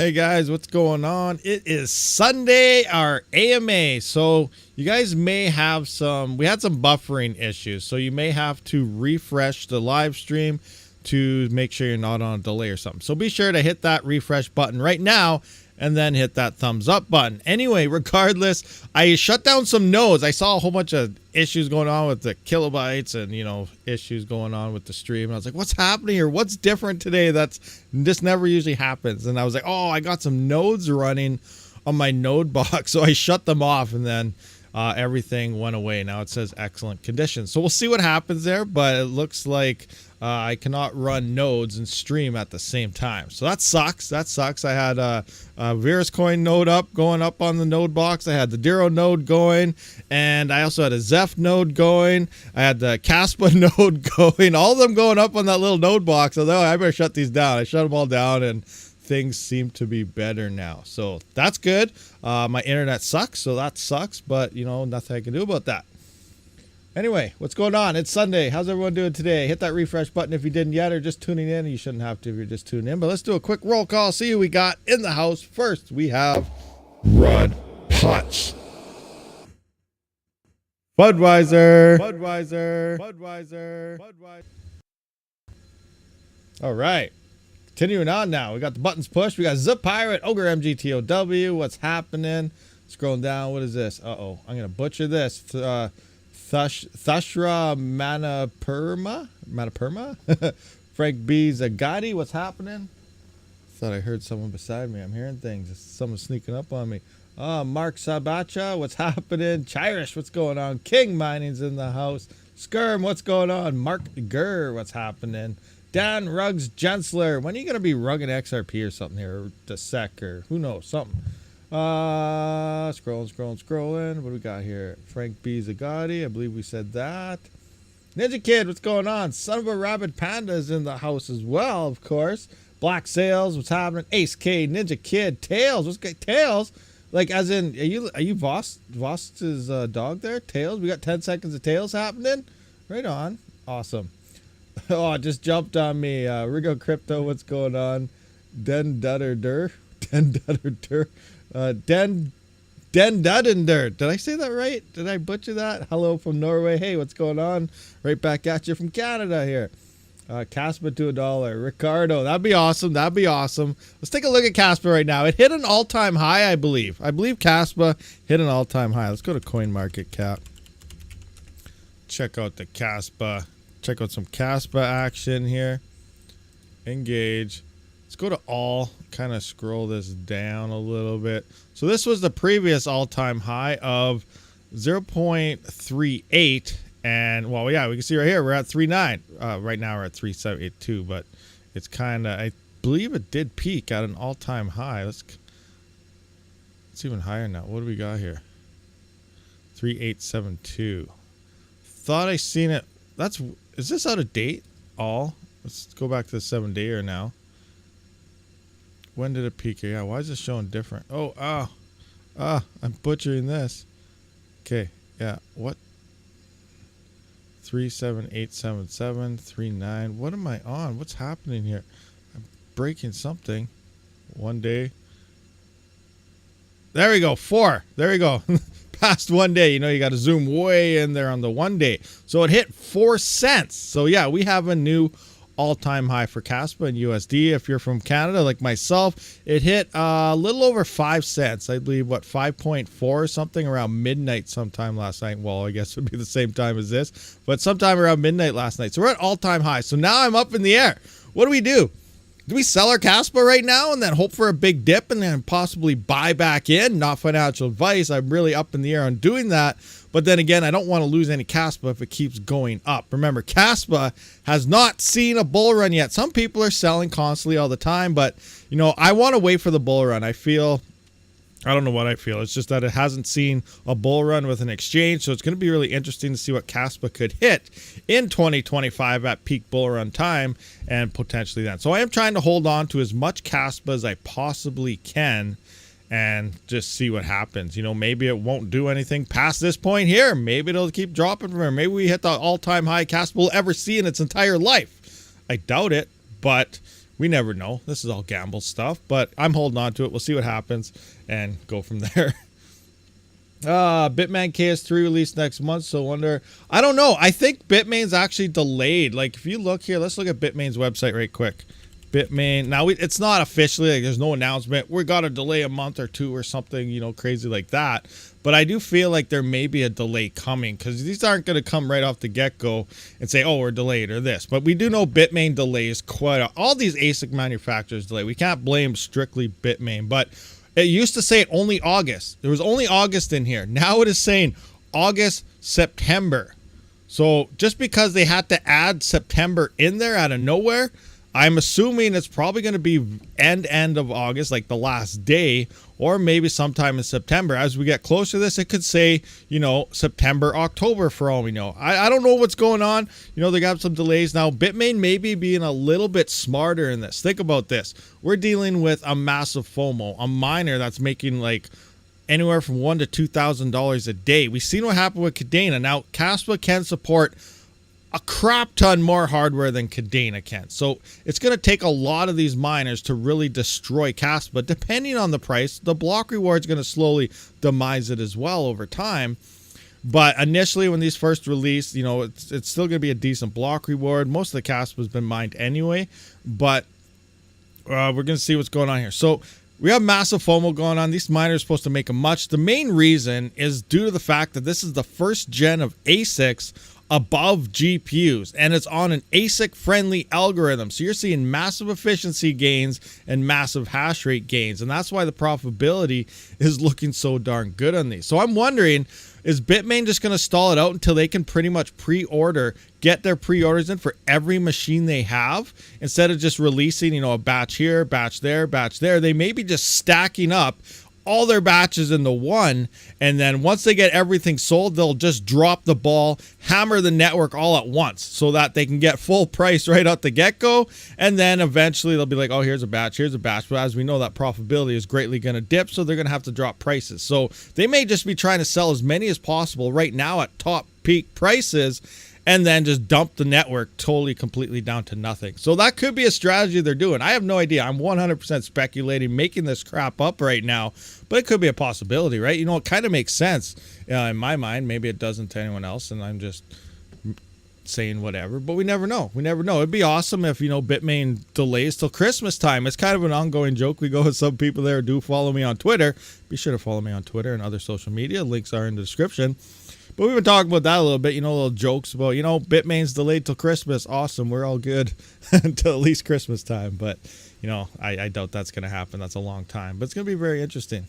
Hey guys, what's going on? It is Sunday, our AMA. So you guys may have we had some buffering issues. So you may have to refresh the live stream to make sure you're not on a delay or something. So be sure to hit that refresh button right now and then hit that thumbs up button. Anyway, regardless, I shut down some nodes. I saw a whole bunch of issues going on with the kilobytes and, issues going on with the stream. And I was like, what's happening here? What's different today? This never usually happens. And I was like, oh, I got some nodes running on my node box. So I shut them off and then everything went away. Now it says excellent condition. So we'll see what happens there. But it looks like I cannot run nodes and stream at the same time. So that sucks. I had a Virus Coin node going up on the node box. I had the Diro node going, and I also had a Zeph node going. I had the KASPA node going. All of them going up on that little node box. Although I better shut these down. I shut them all down, and things seem to be better now. So that's good. My internet sucks, so that sucks. But nothing I can do about that. Anyway, what's going on? It's Sunday. How's everyone doing today? Hit that refresh button if you didn't yet or just tuning in. You shouldn't have to if you're just tuning in. But let's do a quick roll call. See who we got in the house. First, we have Rod Potts. Budweiser. All right. Continuing on now. We got the buttons pushed. We got Zip Pirate, Ogre MGTOW. What's happening? Scrolling down. What is this? Uh-oh. I'm going to butcher this. Thushra Manaperma? Frank B. Zagatti, what's happening? Thought I heard someone beside me. I'm hearing things. Someone's sneaking up on me. Mark Sabacha, what's happening? Chirish, what's going on? King Mining's in the house. Skirm, what's going on? Mark Gurr, what's happening? Dan Ruggs Jensler, when are you going to be rugging XRP or something here? Or the SEC or who knows, something. Scrolling. What do we got here? Frank B. Zagatti. I believe we said that. Ninja Kid, what's going on? Son of a Rabid Panda is in the house as well, of course. Black Sales, what's happening? Ace K, Ninja Kid, Tails, what's good? Tails? Like, as in, are you Vost's dog there? Tails? We got 10 seconds of Tails happening? Right on. Awesome. Oh, it just jumped on me. Rigo Crypto, what's going on? Den Duddender. Den Duddender. Did I say that right? Did I butcher that? Hello from Norway. Hey, what's going on? Right back at you from Canada here. KASPA to $1. Ricardo, that'd be awesome. Let's take a look at KASPA right now. It hit an all-time high, I believe. I believe KASPA hit an all-time high. Let's go to CoinMarketCap. Check out the KASPA. Check out some KASPA action here. Engage. Let's go to all, kind of scroll this down a little bit. So this was the previous all-time high of 0.38. And, well, yeah, we can see right here, we're at 3.9. Right now we're at 3.782, but it's kind of, I believe it did peak at an all-time high. It's even higher now. What do we got here? 3.872. Thought I seen it. Is this out of date? Let's go back to the 7-day now. When did it peak? Yeah, why is this showing different? I'm butchering this. Okay, yeah, what? 37877 39. What am I on? What's happening here? I'm breaking something. 1 day. There we go. 4. There we go. Past 1 day. You got to zoom way in there on the 1 day. So it hit 4 cents. So yeah, we have a new all-time high for KASPA and USD. If you're from Canada like myself, it hit a little over 5 cents. I believe 5.4 or something around midnight sometime last night. Well, I guess it would be the same time as this, but sometime around midnight last night. So we're at all-time high. So now I'm up in the air. What do? Do we sell our KASPA right now and then hope for a big dip and then possibly buy back in? Not financial advice. I'm really up in the air on doing that. But then again, I don't want to lose any KASPA if it keeps going up. Remember, KASPA has not seen a bull run yet. Some people are selling constantly all the time, but I want to wait for the bull run. I don't know what I feel. It's just that it hasn't seen a bull run with an exchange. So it's going to be really interesting to see what KASPA could hit in 2025 at peak bull run time and potentially then. So I am trying to hold on to as much KASPA as I possibly can and just see what happens. Maybe it won't do anything past this point here. Maybe it'll keep dropping from here. Maybe we hit the all-time high KASPA will ever see in its entire life. I doubt it, but we never know. This is all gamble stuff, but I'm holding on to it. We'll see what happens and go from there. Bitmain KS3 released next month, so I don't know. I think Bitmain's actually delayed. Like, if you look here, let's look at Bitmain's website right quick. Bitmain, now it's not officially, like, there's no announcement. We got to delay a month or two or something, you know, crazy like that. But I do feel like there may be a delay coming, because these aren't going to come right off the get-go and say, oh, we're delayed or this. But we do know Bitmain delays all these ASIC manufacturers delay. We can't blame strictly Bitmain, but it used to say only August. There was only August in here. Now it is saying August, September. So just because they had to add September in there out of nowhere, I'm assuming it's probably going to be end of August, like the last day, or maybe sometime in September. As we get closer to this, it could say, you know, September, October for all we know. I don't know what's going on. You know, they got some delays. Now, Bitmain may be being a little bit smarter in this. Think about this. We're dealing with a massive FOMO, a miner that's making like anywhere from $1,000 to $2,000 a day. We've seen what happened with Kadena. Now, KASPA can support a crap ton more hardware than Kadena can. So it's going to take a lot of these miners to really destroy KASPA. Depending on the price, the block reward is going to slowly demise it as well over time. But initially, when these first released, you know, it's still going to be a decent block reward. Most of the KASPA has been mined anyway. But we're going to see what's going on here. So we have massive FOMO going on. These miners are supposed to make a much. The main reason is due to the fact that this is the first gen of ASICs above GPUs, and it's on an ASIC friendly algorithm. So you're seeing massive efficiency gains and massive hash rate gains, and that's why the profitability is looking so darn good on these. So I'm wondering, is Bitmain just going to stall it out until they can pretty much get their pre-orders in for every machine they have, instead of just releasing, you know, a batch here, batch there, batch there? They may be just stacking up all their batches into one, and then once they get everything sold, they'll just drop the ball, hammer the network all at once, so that they can get full price right out the get-go, and then eventually they'll be like, oh, here's a batch. But as we know, that profitability is greatly going to dip, so they're going to have to drop prices. So they may just be trying to sell as many as possible right now at top peak prices, and then just dump the network totally, completely down to nothing. So that could be a strategy they're doing. I have no idea. I'm 100% speculating, making this crap up right now, but it could be a possibility, right? You know, it kind of makes sense in my mind. Maybe it doesn't to anyone else, and I'm just saying whatever, but we never know. It'd be awesome if, you know, Bitmain delays till Christmas time. It's kind of an ongoing joke. We go with some people there. Do follow me on Twitter. Be sure to follow me on Twitter and other social media. Links are in the description. But we've been talking about that a little bit, you know, little jokes about, you know, Bitmain's delayed till Christmas. Awesome. We're all good until at least Christmas time. But, you know, I doubt that's going to happen. That's a long time. But it's going to be very interesting.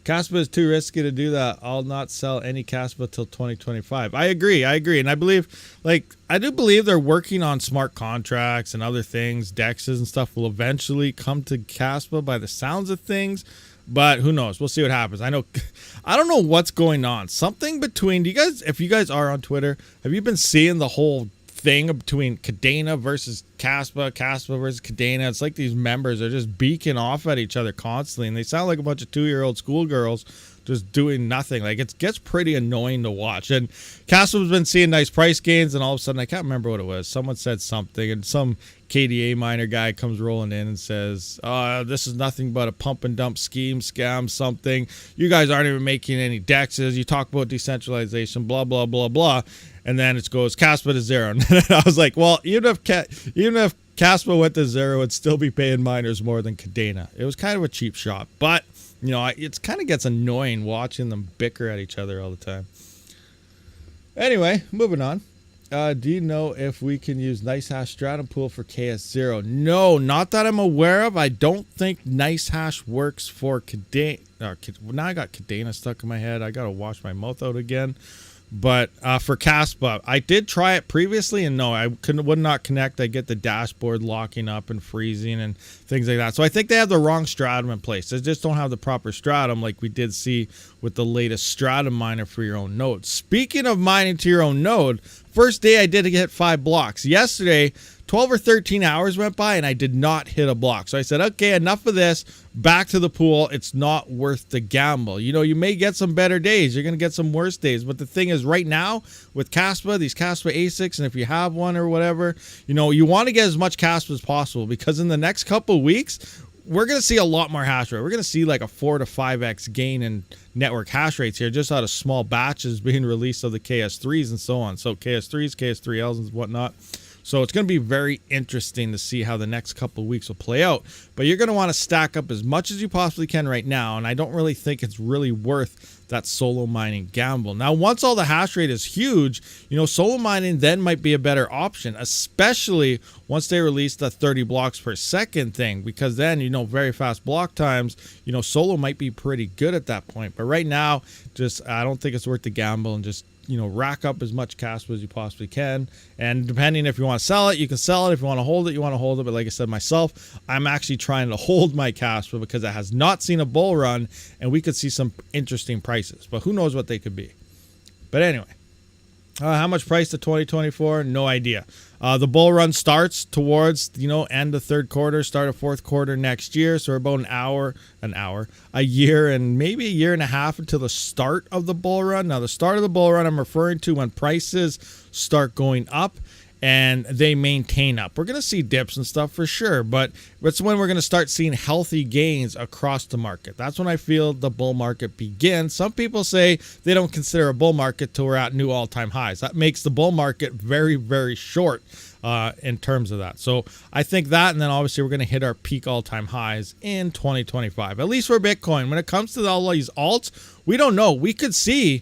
KASPA is too risky to do that. I'll not sell any KASPA till 2025. I agree. And I do believe they're working on smart contracts and other things. DEXs and stuff will eventually come to KASPA by the sounds of things. But who knows? We'll see what happens. I don't know what's going on. Something between, if you guys are on Twitter, have you been seeing the whole thing between Kadena versus KASPA versus Kadena? It's like these members are just beaking off at each other constantly, and they sound like a bunch of 2-year-old schoolgirls just doing nothing. Like, it gets pretty annoying to watch. And KASPA's been seeing nice price gains, and all of a sudden, I can't remember what it was. Someone said something, and some KDA miner guy comes rolling in and says, this is nothing but a pump and dump scheme, scam, something. You guys aren't even making any DEXs. You talk about decentralization, blah, blah, blah, blah. And then it goes KASPA to zero. And I was like, well, even if KASPA went to zero, it'd still be paying miners more than Kadena. It was kind of a cheap shot. But, you know, it kind of gets annoying watching them bicker at each other all the time. Anyway, moving on. Do you know if we can use NiceHash Stratum Pool for KS0? No, not that I'm aware of. I don't think NiceHash works for Kadena. Now I got Kadena stuck in my head. I got to wash my mouth out again. But for KASPA, I did try it previously, and no, I would not connect. I get the dashboard locking up and freezing and things like that. So I think they have the wrong stratum in place. They just don't have the proper stratum like we did see with the latest stratum miner for your own node. Speaking of mining to your own node, first day I did get 5 blocks. Yesterday, 12 or 13 hours went by and I did not hit a block. So I said, okay, enough of this. Back to the pool. It's not worth the gamble. You know, you may get some better days. You're going to get some worse days. But the thing is, right now with KASPA, these KASPA ASICs, and if you have one or whatever, you know, you want to get as much KASPA as possible, because in the next couple of weeks, we're going to see a lot more hash rate. We're going to see like a 4 to 5x gain in network hash rates here, just out of small batches being released of the KS3s and so on. So KS3s, KS3Ls and whatnot. So it's going to be very interesting to see how the next couple of weeks will play out. But you're going to want to stack up as much as you possibly can right now. And I don't really think it's really worth that solo mining gamble. Now, once all the hash rate is huge, you know, solo mining then might be a better option, especially once they release the 30 blocks per second thing, because then, you know, very fast block times, you know, solo might be pretty good at that point. But right now, just I don't think it's worth the gamble, and just, you know, rack up as much KASPA as you possibly can. And depending if you want to sell it, you can sell it. If you want to hold it, you want to hold it. But like I said, myself, I'm actually trying to hold my KASPA because it has not seen a bull run, and we could see some interesting prices. But who knows what they could be. But anyway, how much price to 2024? No idea. The bull run starts towards, you know, end of third quarter, start of fourth quarter next year. So we're about a year and maybe a year and a half until the start of the bull run. Now, the start of the bull run I'm referring to when prices start going up and they maintain up. We're going to see dips and stuff for sure, but it's when we're going to start seeing healthy gains across the market. That's when I feel the bull market begins. Some people say they don't consider a bull market till we're at new all-time highs. That makes the bull market very, very short in terms of that. So I think that, and then obviously we're going to hit our peak all-time highs in 2025, at least for Bitcoin. When it comes to all these alts, we don't know. We could see...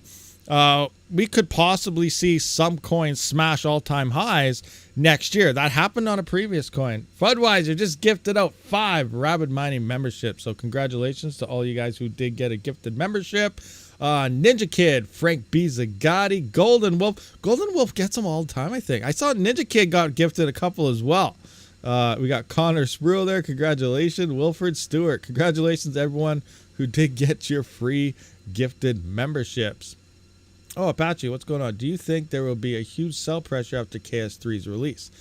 we could possibly see some coins smash all-time highs next year. That happened on a previous coin. Fudweiser just gifted out 5 Rabid mining memberships. So congratulations to all you guys who did get a gifted membership. Ninja Kid, Frank B. Zagatti, Golden Wolf. Golden Wolf gets them all the time, I think. I saw Ninja Kid got gifted a couple as well. We got Connor Spruill there. Congratulations. Wilfred Stewart. Congratulations to everyone who did get your free gifted memberships. Oh, Apache, what's going on? Do you think there will be a huge sell pressure after KS3's release?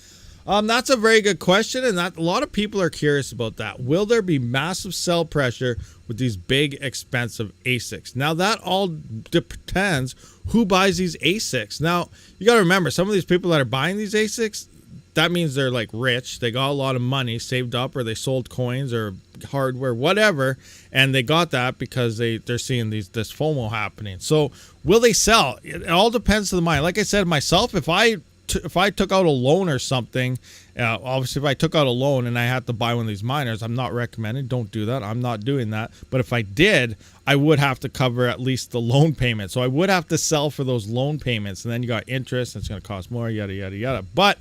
That's a very good question, and that a lot of people are curious about that. Will there be massive sell pressure with these big, expensive ASICs? Now, that all depends who buys these ASICs. Now, you got to remember, some of these people that are buying these ASICs, that means they're like rich. They got a lot of money saved up, or they sold coins or hardware, whatever, and they got that because they're seeing this FOMO happening. So will they sell? It all depends to the mine. Like I said, myself, if I took out a loan or something, obviously if I took out a loan and I had to buy one of these miners, I'm not recommending. Don't do that. I'm not doing that. But if I did, I would have to cover at least the loan payment. So I would have to sell for those loan payments, and then you got interest, and it's going to cost more, yada, yada, yada. But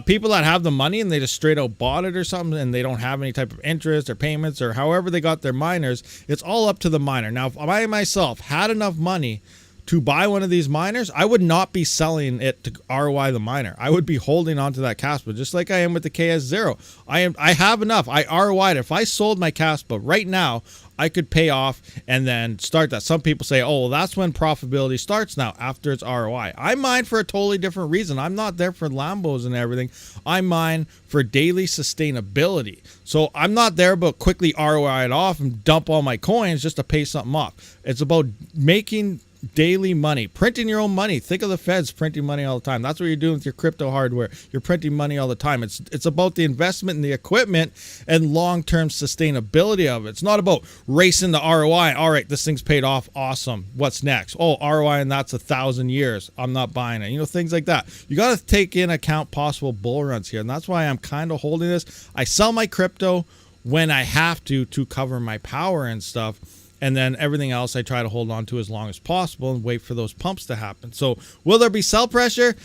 people that have the money and they just straight out bought it or something, and they don't have any type of interest or payments or however they got their miners, it's all up to the miner. Now, if I myself had enough money to buy one of these miners, I would not be selling it to ROI the miner. I would be holding on to that KASPA, just like I am with the KS0. I have enough. I ROI'd. If I sold my KASPA right now, I could pay off and then start that. Some people say, oh, well, that's when profitability starts now, after it's ROI. I mine for a totally different reason. I'm not there for Lambos and everything. I mine for daily sustainability. So I'm not there about quickly ROI it off and dump all my coins just to pay something off. It's about making daily money, printing your own money. Think of the feds printing money all the time. That's what you're doing with your crypto hardware. You're printing money all the time. It's about the investment in the equipment and long-term sustainability of it. It's not about racing the ROI. All right, this thing's paid off. Awesome. What's next? Oh, ROI, and that's 1,000 years. I'm not buying it. You know, things like that. You got to take in account possible bull runs here, and that's why I'm kind of holding this. I sell my crypto when I have to cover my power and stuff. And then everything else I try to hold on to as long as possible and wait for those pumps to happen. So will there be sell pressure?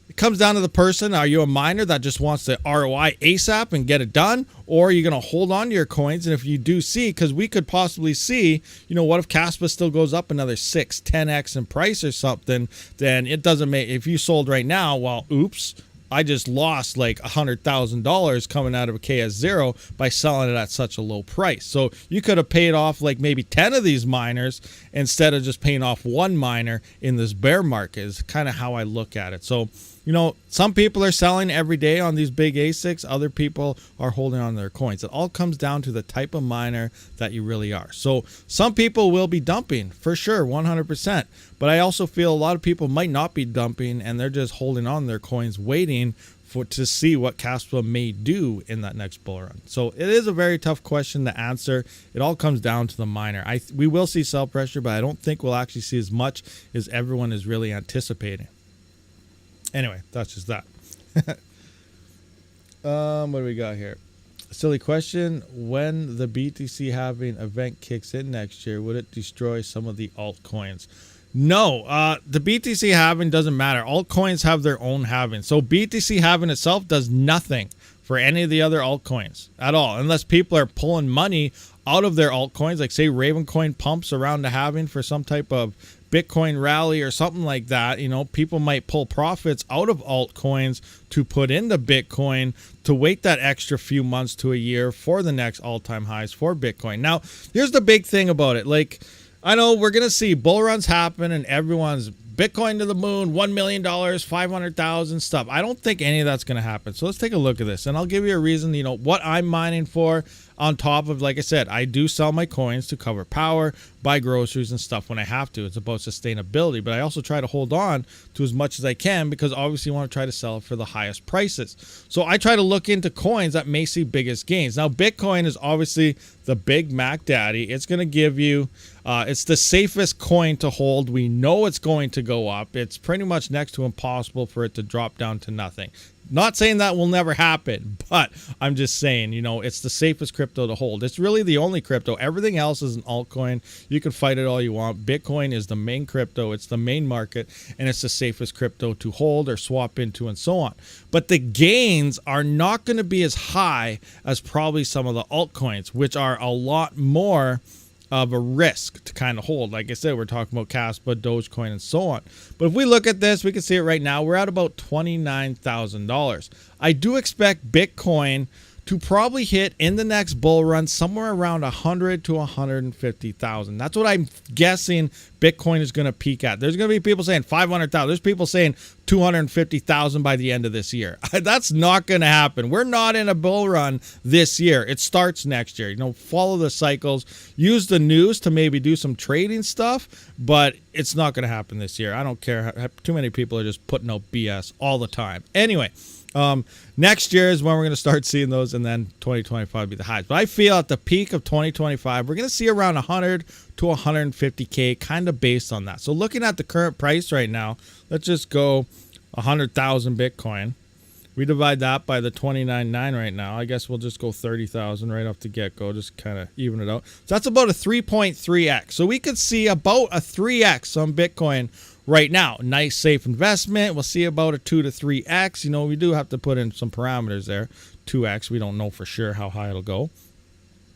It comes down to the person. Are you a miner that just wants the ROI ASAP and get it done? Or are you going to hold on to your coins? And if you do see, because we could possibly see, you know, what if KASPA still goes up another 6, 10x in price or something, then it doesn't make, if you sold right now, well, oops, I just lost like $100,000 coming out of a KS0 by selling it at such a low price. So you could have paid off like maybe 10 of these miners instead of just paying off one miner in this bear market is kind of how I look at it. So some people are selling every day on these big ASICs. Other people are holding on to their coins. It all comes down to the type of miner that you really are. So some people will be dumping for sure, 100%. But I also feel a lot of people might not be dumping, and they're just holding on to their coins, waiting to see what KASPA may do in that next bull run. So it is a very tough question to answer. It all comes down to the miner. We will see sell pressure, but I don't think we'll actually see as much as everyone is really anticipating. Anyway, that's just that. What do we got here? Silly question. When the BTC halving event kicks in next year, would it destroy some of the altcoins? No, the BTC halving doesn't matter. Altcoins have their own halving. So BTC halving itself does nothing for any of the other altcoins at all, unless people are pulling money out of their altcoins, like say Ravencoin pumps around the halving for some type of Bitcoin rally or something like that. People might pull profits out of altcoins to put into Bitcoin to wait that extra few months to a year for the next all-time highs for Bitcoin. Now, here's the big thing about it. Like, I know we're going to see bull runs happen and everyone's Bitcoin to the moon, $1 million, 500,000 stuff. I don't think any of that's going to happen. So let's take a look at this, and I'll give you a reason, what I'm mining for, on top of, like I said, I do sell my coins to cover power, buy groceries and stuff when I have to. It's about sustainability, but I also try to hold on to as much as I can, because obviously you want to try to sell it for the highest prices. So I try to look into coins that may see biggest gains. Now, Bitcoin is obviously the big Mac Daddy. It's going to give you, it's the safest coin to hold. We know it's going to go up. It's pretty much next to impossible for it to drop down to nothing. Not saying that will never happen, but I'm just saying, it's the safest crypto to hold. It's really the only crypto. Everything else is an altcoin. You can fight it all you want. Bitcoin is the main crypto. It's the main market, and it's the safest crypto to hold or swap into and so on. But the gains are not going to be as high as probably some of the altcoins, which are a lot more of a risk to kind of hold. Like I said, we're talking about KASPA, Dogecoin, and so on. But if we look at this, we can see it right now. We're at about $29,000. I do expect Bitcoin to probably hit in the next bull run somewhere around 100 to 150,000. That's what I'm guessing Bitcoin is going to peak at. There's going to be people saying 500,000. There's people saying 250,000 by the end of this year. That's not going to happen. We're not in a bull run this year. It starts next year. Follow the cycles. Use the news to maybe do some trading stuff, but it's not going to happen this year. I don't care. Too many people are just putting out BS all the time. Anyway, next year is when we're going to start seeing those, and then 2025 will be the highs. But I feel at the peak of 2025, we're going to see around 100 to 150K, kind of based on that. So looking at the current price right now, let's just go 100,000 Bitcoin. We divide that by the 29.9 right now. I guess we'll just go 30,000 right off the get-go, just kind of even it out. So that's about a 3.3x. So we could see about a 3x on Bitcoin right now. Nice, safe investment. We'll see about a 2 to 3x. We do have to put in some parameters there. 2x, we don't know for sure how high it'll go,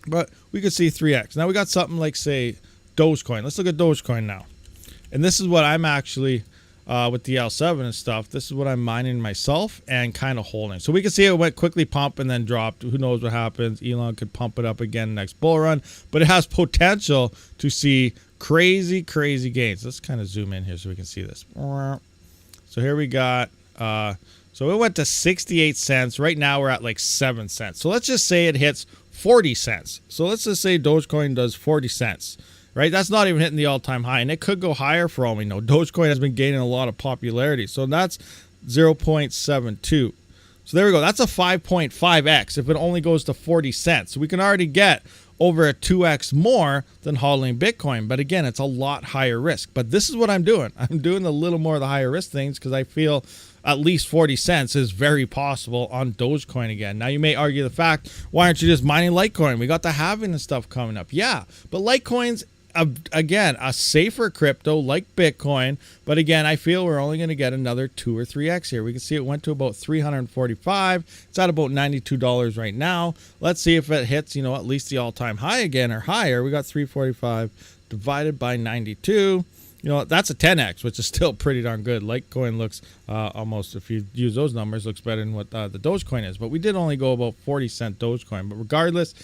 but we could see 3x. Now we got something like, say, Dogecoin. Let's look at Dogecoin now. And this is what I'm actually, with the L7 and stuff, this is what I'm mining myself and kind of holding. So we can see it went quickly pump and then dropped. Who knows what happens? Elon could pump it up again next bull run, but it has potential to see crazy gains. Let's kind of zoom in here so we can see this. So here we got, so it went to 68 cents. Right now we're at like 7 cents. So let's just say it hits 40 cents. So let's just say Dogecoin does 40 cents. Right? That's not even hitting the all-time high, and it could go higher for all we know. Dogecoin has been gaining a lot of popularity. So that's 0.72. So there we go. That's a 5.5x if it only goes to 40 cents. So we can already get over a 2x more than hodling Bitcoin. But again, it's a lot higher risk. But this is what I'm doing. I'm doing a little more of the higher risk things because I feel at least 40 cents is very possible on Dogecoin again. Now, you may argue the fact, why aren't you just mining Litecoin? We got the halving and stuff coming up. Yeah, but Litecoin's, again, a safer crypto like Bitcoin. But again, I feel we're only going to get another 2 or 3x here. We can see it went to about 345. It's at about $92 right now. Let's see if it hits, at least the all-time high again or higher. We got 345 divided by 92. That's a 10x, which is still pretty darn good. Litecoin looks almost, if you use those numbers, looks better than what the Dogecoin is. But we did only go about 40-cent Dogecoin. But regardless,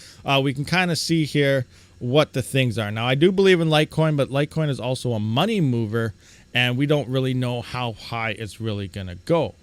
we can kind of see here what the things are. Now, I do believe in Litecoin, but Litecoin is also a money mover, and we don't really know how high it's really going to go.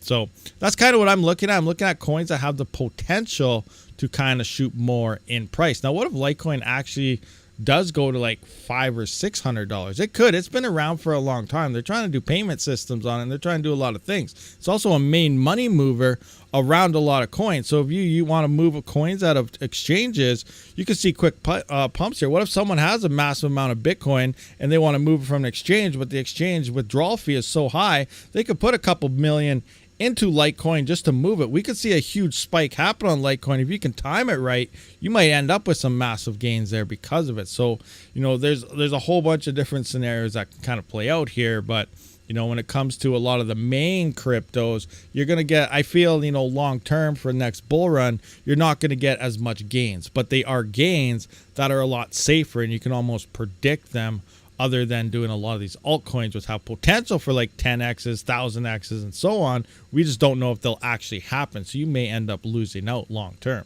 So that's kind of what I'm looking at. I'm looking at coins that have the potential to kind of shoot more in price. Now, what if Litecoin actually does go to like $500 or $600? It could. It's been around for a long time. They're trying to do payment systems on it, and they're trying to do a lot of things. It's also a main money mover around a lot of coins. So if you want to move coins out of exchanges, you can see quick pumps here. What if someone has a massive amount of Bitcoin and they want to move it from an exchange, but the exchange withdrawal fee is so high, they could put a couple million into Litecoin just to move it. We could see a huge spike happen on Litecoin. If you can time it right, you might end up with some massive gains there because of it. So, there's a whole bunch of different scenarios that can kind of play out here. But, when it comes to a lot of the main cryptos, you're going to get, I feel, long term for the next bull run, you're not going to get as much gains. But they are gains that are a lot safer, and you can almost predict them, other than doing a lot of these altcoins which have potential for like 10x's, 1000x's, and so on. We just don't know if they'll actually happen. So you may end up losing out long term.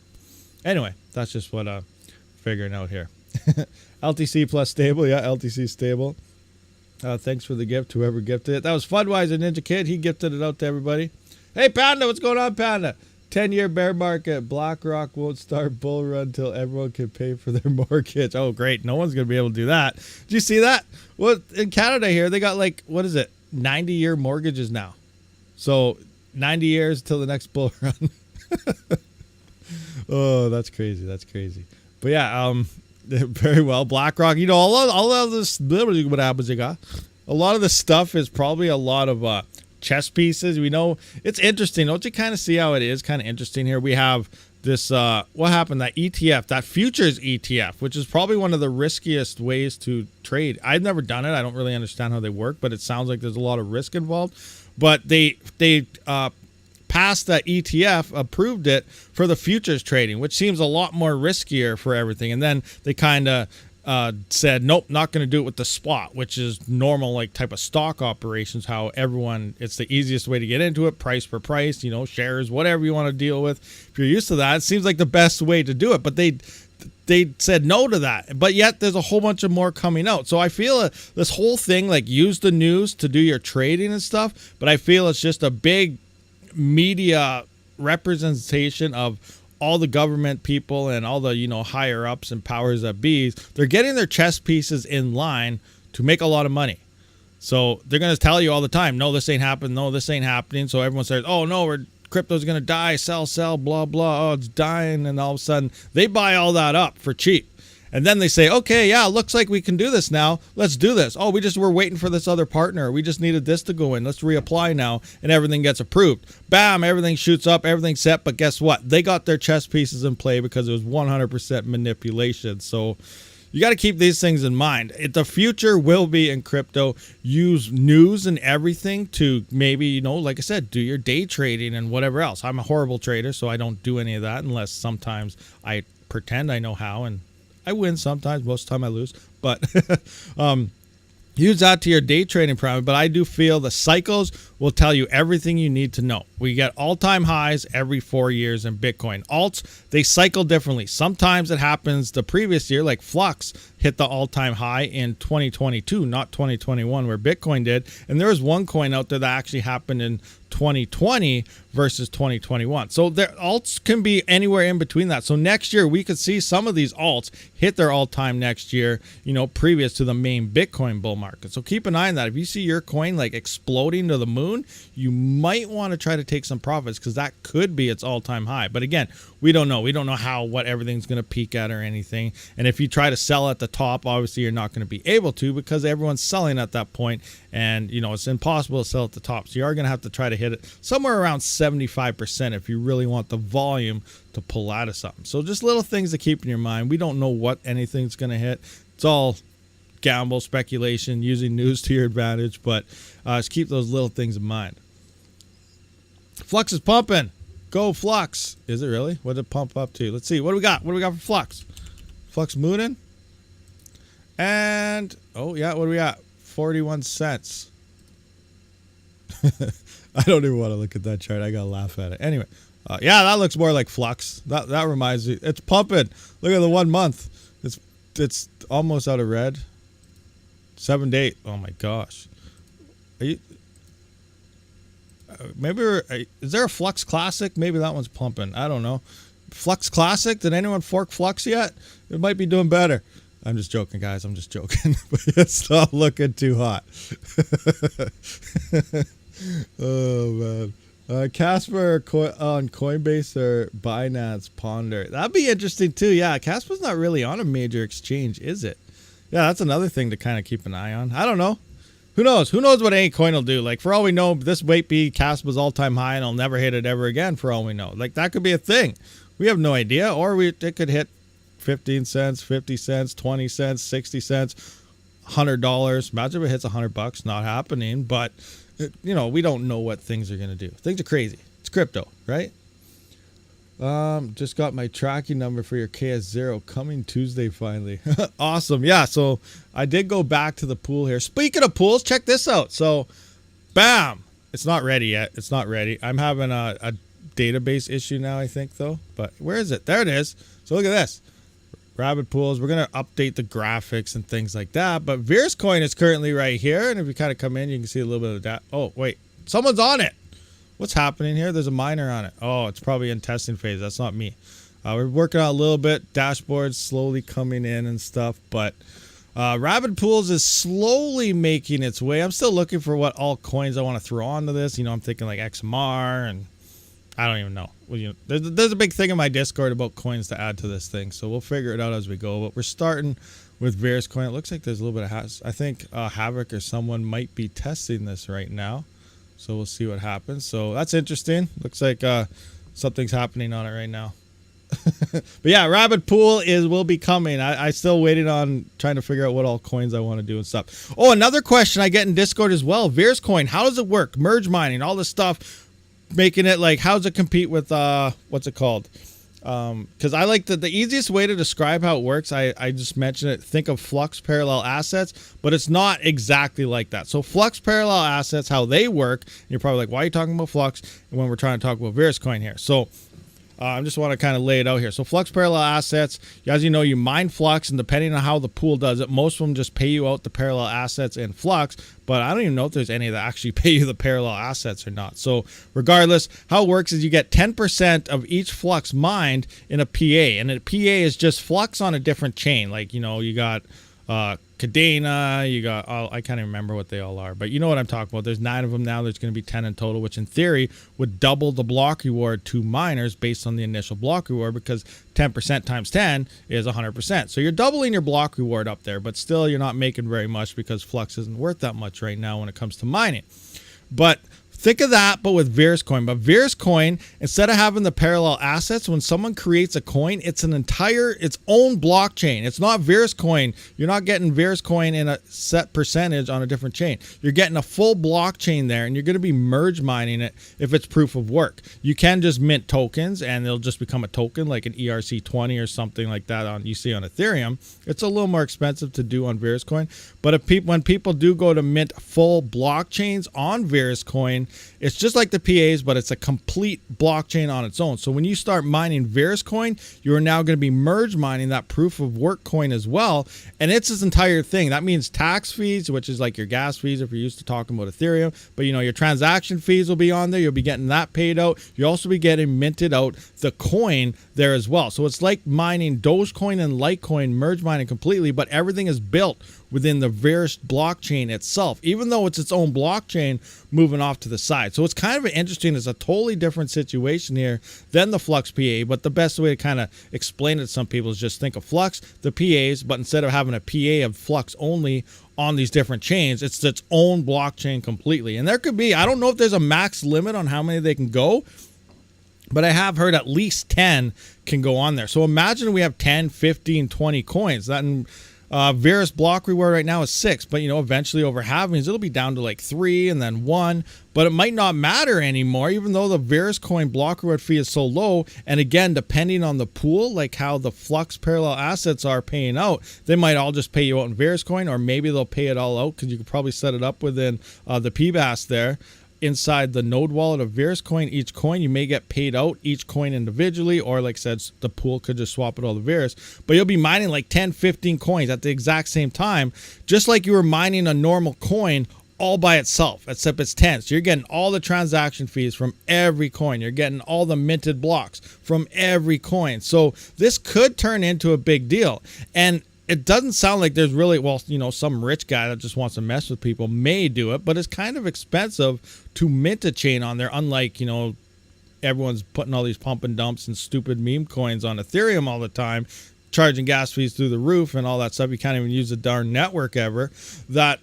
Anyway, that's just what I'm figuring out here. LTC plus stable. Yeah, LTC stable. Thanks for the gift, whoever gifted it. That was Fudwise, Ninja Kid. He gifted it out to everybody. Hey, Panda, what's going on, Panda? 10-year bear market. BlackRock won't start bull run until everyone can pay for their mortgage. Oh, great. No one's going to be able to do that. Did you see that? Well, in Canada here, they got 90-year mortgages now. So 90 years till the next bull run. Oh, that's crazy. That's crazy. But yeah, very well. BlackRock, all of this, what happens, you got? A lot of the stuff is probably a lot of chess pieces. We know it's interesting. Don't you kind of see how it is kind of interesting here? We have this, what happened? That ETF, that futures ETF, which is probably one of the riskiest ways to trade. I've never done it. I don't really understand how they work, but it sounds like there's a lot of risk involved. But they passed that ETF, approved it for the futures trading, which seems a lot more riskier for everything. And then they kind of said, nope, not going to do it with the spot, which is normal, type of stock operations, how it's the easiest way to get into it, price per price, shares, whatever you want to deal with. If you're used to that, it seems like the best way to do it, but they said no to that. But yet there's a whole bunch of more coming out. So I feel this whole thing, use the news to do your trading and stuff, but I feel it's just a big media representation of all the government people and all the higher ups and powers that be. They're getting their chess pieces in line to make a lot of money. So they're going to tell you all the time, no, this ain't happening, no, this ain't happening. So everyone says, oh no, crypto's going to die, sell, blah blah, oh, it's dying. And all of a sudden they buy all that up for cheap. And then they say, okay, yeah, looks like we can do this now. Let's do this. Oh, we're waiting for this other partner. We just needed this to go in. Let's reapply now. And everything gets approved. Bam, everything shoots up, everything's set. But guess what? They got their chess pieces in play because it was 100% manipulation. So you got to keep these things in mind. The future will be in crypto. Use news and everything to maybe, like I said, do your day trading and whatever else. I'm a horrible trader, so I don't do any of that unless sometimes I pretend I know how, and I win sometimes. Most of the time I lose. But use that to your day trading problem. But I do feel the cycles will tell you everything you need to know. We get all-time highs every 4 years in Bitcoin. Alts, they cycle differently. Sometimes it happens the previous year, like Flux hit the all-time high in 2022, not 2021, where Bitcoin did. And there was one coin out there that actually happened in 2020 versus 2021. So their alts can be anywhere in between that. So next year we could see some of these alts hit their all-time next year, previous to the main Bitcoin bull market. So keep an eye on that. If you see your coin exploding to the moon, you might want to try to take some profits because that could be its all-time high. But again, we don't know. We don't know what everything's going to peak at or anything. And if you try to sell at the top, obviously you're not going to be able to because everyone's selling at that point, and it's impossible to sell at the top. So you are going to have to try to hit it somewhere around 75% if you really want the volume to pull out of something. So just little things to keep in your mind. We don't know what anything's going to hit. It's all gamble, speculation, using news to your advantage, but just keep those little things in mind. Flux is pumping. Go Flux. Is it really? What did it pump up to? Let's see. What do we got? What do we got for Flux? Flux mooning. And, oh yeah, what do we got? 41 cents. I don't even want to look at that chart. I got to laugh at it. Anyway, yeah, that looks more like Flux. That reminds me. It's pumping. Look at the 1 month. It's almost out of red. 7 to 8. Oh my gosh. Maybe is there a Flux Classic? Maybe that one's pumping. I don't know. Flux Classic? Did anyone fork Flux yet? It might be doing better. I'm just joking, guys. I'm just joking. But it's not looking too hot. Oh, man. KASPA on Coinbase or Binance Ponder. That'd be interesting, too. Yeah, KASPA's not really on a major exchange, is it? Yeah, that's another thing to kind of keep an eye on. I don't know. Who knows? Who knows what any coin will do? Like, for all we know, this might be KASPA's all-time high and I'll never hit it ever again, for all we know. Like, that could be a thing. We have no idea. Or it could hit 15 cents, 50 cents, 20 cents, 60 cents, $100. Imagine if it hits $100. Not happening. But, you know, we don't know what things are going to do. Things are crazy. It's crypto, right? Just got my tracking number for your KS0 coming Tuesday finally. Awesome. Yeah, so I did go back to the pool here. Speaking of pools, check this out. So, bam. It's not ready yet. It's not ready. I'm having a database issue now, I think, though. But where is it? There it is. So look at this. Rabid pools. We're going to update the graphics and things like that. But Veers coin is currently right here. And if you kind of come in, you can see a little bit of that. Oh, wait. Someone's on it. What's happening here? There's a miner on it. Oh, it's probably in testing phase. That's not me. We're working on a little bit. Dashboards slowly coming in and stuff. But Rabid Pools is slowly making its way. I'm still looking for what all coins I want to throw onto this. You know, I'm thinking like XMR and I don't even know. Well, you know, there's a big thing in my Discord about coins to add to this thing. So we'll figure it out as we go. But we're starting with Veers coin. It looks like there's a little bit of I think Havoc or someone might be testing this right now. So we'll see what happens. So that's interesting. Looks like something's happening on it right now. But yeah, Rabid Pool will be coming. I still waiting on trying to figure out what all coins I want to do and stuff. Oh, another question I get in Discord as well. Veers coin, how does it work? Merge mining, all this stuff, making it like, how does it compete with what's it called? Because I like the easiest way to describe how it works. I just mentioned it. Think of Flux parallel assets, but it's not exactly like that. So Flux parallel assets, how they work. And you're probably like, why are you talking about Flux when we're trying to talk about Veers coin here? So I just want to kind of lay it out here. So Flux parallel assets, as you know, you mine Flux, and depending on how the pool does it, most of them just pay you out the parallel assets in Flux, but I don't even know if there's any that actually pay you the parallel assets or not. So regardless, how it works is you get 10% of each Flux mined in a PA, and a PA is just Flux on a different chain. Like, you know, you got Cadena, you got, I can't even remember what they all are, but you know what I'm talking about. There's 9 of them now. There's going to be 10 in total, which in theory would double the block reward to miners based on the initial block reward, because 10% times 10 is 100%. So you're doubling your block reward up there, but still you're not making very much because Flux isn't worth that much right now when it comes to mining. But think of that, but with Veers coin. But Veers coin, instead of having the parallel assets, when someone creates a coin, it's its own blockchain. It's not Veers coin. You're not getting Veers coin in a set percentage on a different chain. You're getting a full blockchain there, and you're going to be merge mining it if it's proof of work. You can just mint tokens, and it'll just become a token like an ERC20 or something like that you see on Ethereum. It's a little more expensive to do on Veers coin. But when people do go to mint full blockchains on Veers coin, it's just like the PAs, but it's a complete blockchain on its own. So when you start mining Veers coin, you are now going to be merge mining that proof of work coin as well. And it's this entire thing. That means tax fees, which is like your gas fees if you're used to talking about Ethereum. But, you know, your transaction fees will be on there. You'll be getting that paid out. You'll also be getting minted out the coin there as well. So it's like mining Dogecoin and Litecoin, merge mining completely, but everything is built within the Veers blockchain itself, even though it's its own blockchain moving off to the side. So it's kind of interesting. It's a totally different situation here than the Flux PA, but the best way to kind of explain it to some people is just think of Flux, the PAs, but instead of having a PA of Flux only on these different chains, it's its own blockchain completely. And there could be, I don't know if there's a max limit on how many they can go, but I have heard at least 10 can go on there. So imagine we have 10, 15, 20 coins. That Veers block reward right now is 6, but you know, eventually over halvings it'll be down to like 3 and then 1, but it might not matter anymore, even though the Veers coin block reward fee is so low. And again, depending on the pool, like how the Flux parallel assets are paying out, they might all just pay you out in Veers coin, or maybe they'll pay it all out because you could probably set it up within the PBAS there. Inside the node wallet of Veers coin, each coin you may get paid out each coin individually, or like I said, the pool could just swap it all to Veers, but you'll be mining like 10, 15 coins at the exact same time, just like you were mining a normal coin all by itself, except it's 10. So you're getting all the transaction fees from every coin. You're getting all the minted blocks from every coin. So this could turn into a big deal. And it doesn't sound like there's really, well, you know, some rich guy that just wants to mess with people may do it, but it's kind of expensive to mint a chain on there, unlike, you know, everyone's putting all these pump and dumps and stupid meme coins on Ethereum all the time, charging gas fees through the roof and all that stuff. You can't even use the darn network ever. That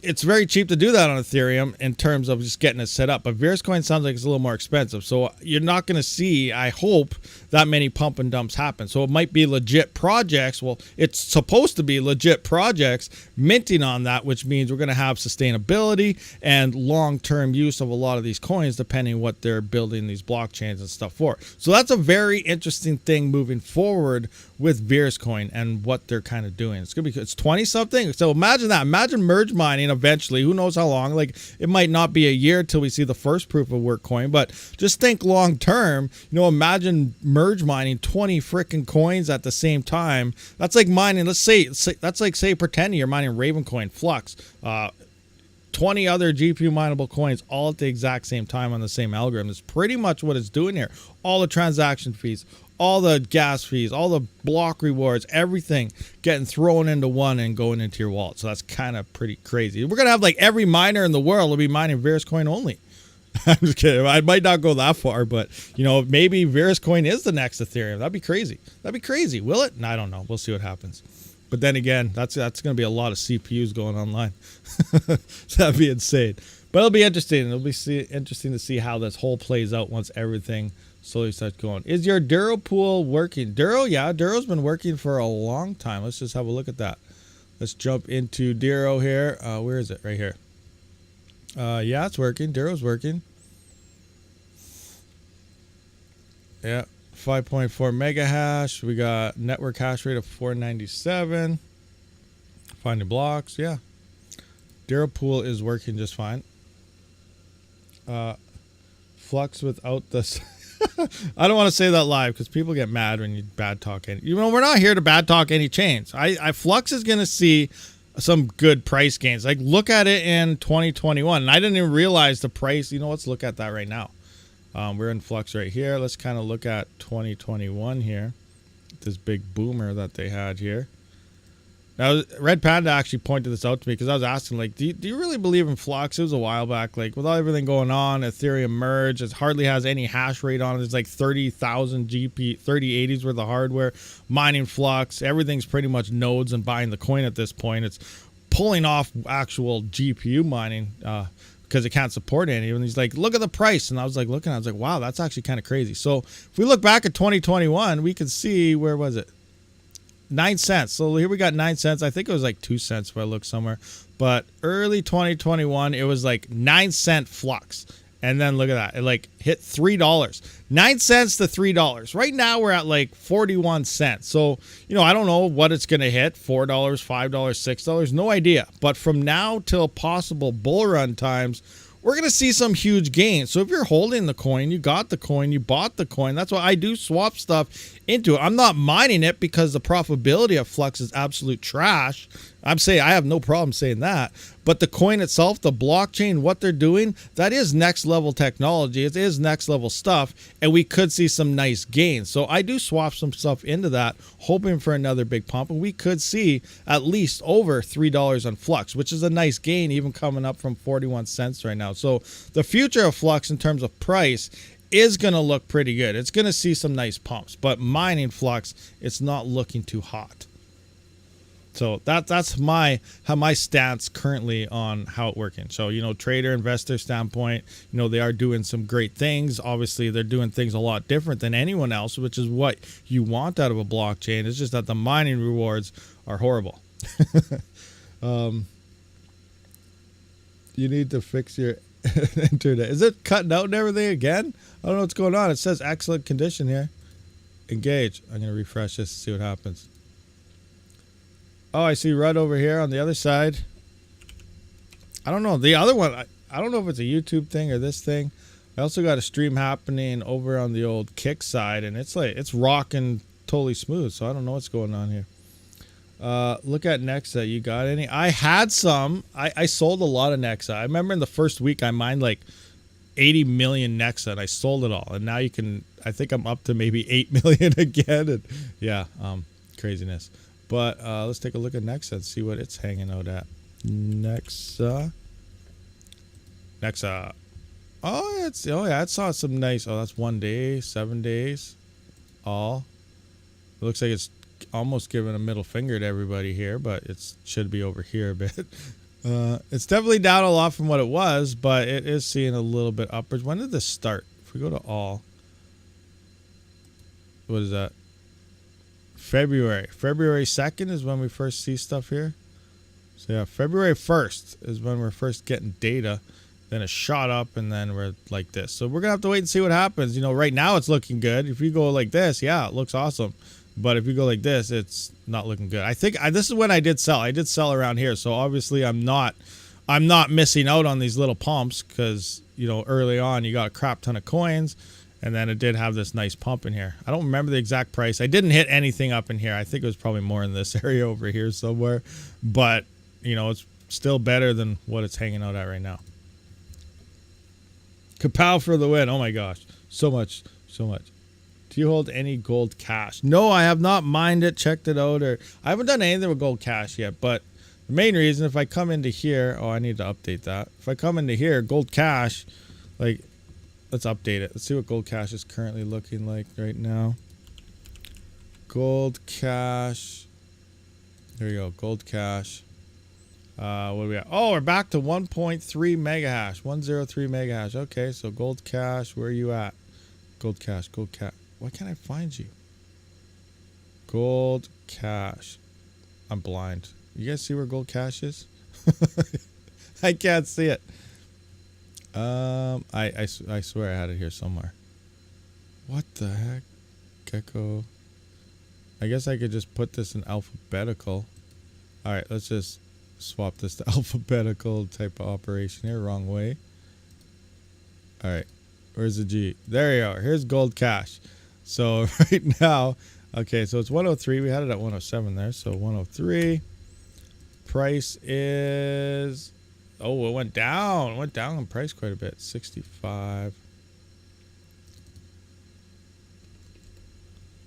it's very cheap to do that on Ethereum in terms of just getting it set up. But VerisCoin sounds like it's a little more expensive. So you're not going to see, I hope, that many pump and dumps happen. So it might be legit projects. Well, it's supposed to be legit projects minting on that, which means we're going to have sustainability and long-term use of a lot of these coins, depending what they're building these blockchains and stuff for. So that's a very interesting thing moving forward with VerisCoin and what they're kind of doing. It's going to be, it's 20 something. So imagine that. Imagine merge mining eventually. Who knows how long? Like, it might not be a year till we see the first proof of work coin, but just think long term. You know, imagine merge mining 20 freaking coins at the same time. That's like mining, let's say that's like, say, pretending you're mining Ravencoin, Flux, 20 other GPU mineable coins all at the exact same time on the same algorithm. It's pretty much what it's doing here. All the transaction fees, all the gas fees, all the block rewards, everything getting thrown into one and going into your wallet. So that's kind of pretty crazy. We're going to have like every miner in the world will be mining VerisCoin only. I'm just kidding. I might not go that far, but, you know, maybe VerisCoin is the next Ethereum. That'd be crazy. That'd be crazy. Will it? I don't know. We'll see what happens. But then again, that's going to be a lot of CPUs going online. So that'd be insane. But it'll be interesting. It'll be interesting to see how this whole plays out once everything slowly starts going. Is your Duro pool working? Duro, yeah, Duro's been working for a long time. Let's just have a look at that. Let's jump into Duro here. Where is it? Right here. Yeah, it's working. Duro's working. Yeah, 5.4 mega hash. We got network hash rate of 497. Finding blocks. Yeah, Duro pool is working just fine. Flux without this. I don't want to say that live because people get mad when you bad talk any. You know, we're not here to bad talk any chains. Flux is going to see some good price gains. Like, look at it in 2021, and I didn't even realize the price. You know, let's look at that right now. We're in Flux right here. Let's kind of look at 2021 here. This big boomer that they had here. Now, Red Panda actually pointed this out to me because I was asking, like, do you really believe in Flux? It was a while back. Like, with all everything going on, Ethereum merge, it hardly has any hash rate on it. There's like 30,000 3080s worth of hardware. Mining Flux. Everything's pretty much nodes and buying the coin at this point. It's pulling off actual GPU mining because it can't support any. And he's like, look at the price. And I was like, looking, I was like, wow, that's actually kind of crazy. So if we look back at 2021, we can see, where was it? 9 cents. So here we got 9 cents. I think it was like 2 cents if I look somewhere. But early 2021, it was like 9 cent Flux. And then look at that. It like hit $3. 9 cents to $3. Right now we're at like 41 cents. So, you know, I don't know what it's going to hit. $4, $5, $6. No idea. But from now till possible bull run times, we're going to see some huge gains. So if you're holding the coin, you got the coin, you bought the coin. That's why I do swap stuff into it. I'm not mining it because the profitability of Flux is absolute trash. I'm saying I have no problem saying that. But the coin itself, the blockchain, what they're doing, that is next level technology. It is next level stuff. And we could see some nice gains. So I do swap some stuff into that, hoping for another big pump. And we could see at least over $3 on Flux, which is a nice gain, even coming up from 41 cents right now. So the future of Flux in terms of price is going to look pretty good. It's going to see some nice pumps. But mining Flux, it's not looking too hot. So that's my stance currently on how it's working. So, you know, trader, investor standpoint, you know, they are doing some great things. Obviously, they're doing things a lot different than anyone else, which is what you want out of a blockchain. It's just that the mining rewards are horrible. You need to fix your internet. Is it cutting out and everything again? I don't know what's going on. It says excellent condition here. Engage. I'm going to refresh this to see what happens. Oh, I see Rudd over here on the other side. I don't know. The other one, I don't know if it's a YouTube thing or this thing. I also got a stream happening over on the old Kick side, and it's like, it's rocking totally smooth, so I don't know what's going on here. Look at Nexa. You got any? I had some. I sold a lot of Nexa. I remember in the first week I mined like 80 million Nexa and I sold it all. And now you can, I think I'm up to maybe 8 million again. And yeah, craziness. But let's take a look at Nexa and see what it's hanging out at. Nexa. Oh, yeah, I saw some nice. Oh, that's 1 day, 7 days. All. It looks like it's almost giving a middle finger to everybody here, but it should be over here a bit. It's definitely down a lot from what it was, but it is seeing a little bit upwards. When did this start? If we go to all, what is that? February 2nd is when we first see stuff here. So yeah, February 1st is when we're first getting data. Then it shot up and then we're like this. So we're gonna have to wait and see what happens. You know, right now it's looking good. If you go like this, yeah, it looks awesome. But if you go like this, it's not looking good. I think this is when I did sell. I did sell around here. So obviously I'm not missing out on these little pumps because, you know, early on you got a crap ton of coins and then it did have this nice pump in here. I don't remember the exact price. I didn't hit anything up in here. I think it was probably more in this area over here somewhere. But, you know, it's still better than what it's hanging out at right now. Kapow for the win. Oh my gosh. So much. Do you hold any gold cash? No, I have not mined it, checked it out, or I haven't done anything with gold cash yet. But the main reason, if I come into here, oh, I need to update that. If I come into here, gold cash, like, let's update it. Let's see what gold cash is currently looking like right now. Gold cash. There you go. Gold cash. What do we got? Oh, we're back to 1.3 mega hash. 103 mega hash. Okay, so gold cash, where are you at? Gold cash. Why can't I find you? Gold cash. I'm blind. You guys see where gold cash is? I can't see it. I swear I had it here somewhere. What the heck? Gecko. I guess I could just put this in alphabetical. All right, let's just swap this to alphabetical type of operation here. Wrong way. All right. Where's the G? There you are. Here's gold cash. So right now, okay, so it's 103. We had it at 107 there. So 103. Price is, oh, it went down. It went down in price quite a bit. 65.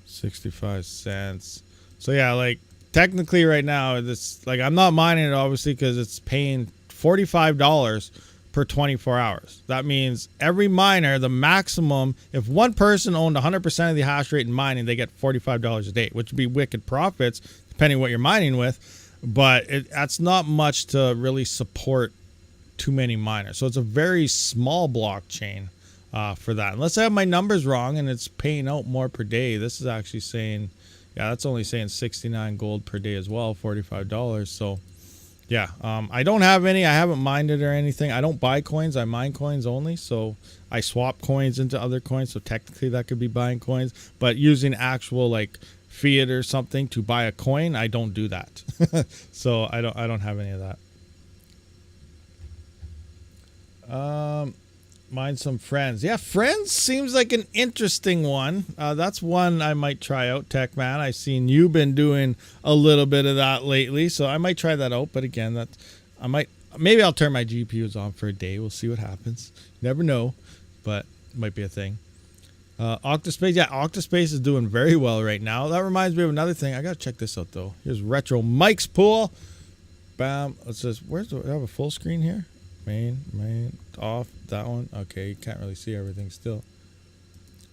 65 cents. So yeah, like technically right now, this, like, I'm not mining it obviously because it's paying $45 per 24 hours. That means every miner, the maximum, if one person owned 100% of the hash rate in mining, they get $45 a day, which would be wicked profits depending what you're mining with. But that's not much to really support too many miners. So it's a very small blockchain for that. Unless I have my numbers wrong and it's paying out more per day. This is actually saying, yeah, that's only saying 69 gold per day as well, $45. So yeah, I don't have any. I haven't mined it or anything. I don't buy coins. I mine coins only. So I swap coins into other coins. So technically that could be buying coins. But using actual like fiat or something to buy a coin, I don't do that. So I don't have any of that. Mine some friends. Yeah, friends seems like an interesting one. That's one I might try out, Tech Man. I've seen you been doing a little bit of that lately, so I might try that out. But again, maybe I'll turn my GPUs on for a day. We'll see what happens. You never know, but it might be a thing. Octaspace, yeah, Octaspace is doing very well right now. That reminds me of another thing. I gotta check this out though. Here's Retro Mike's pool. Bam. Let's just, do I have a full screen here? Main, off, that one. Okay, you can't really see everything still.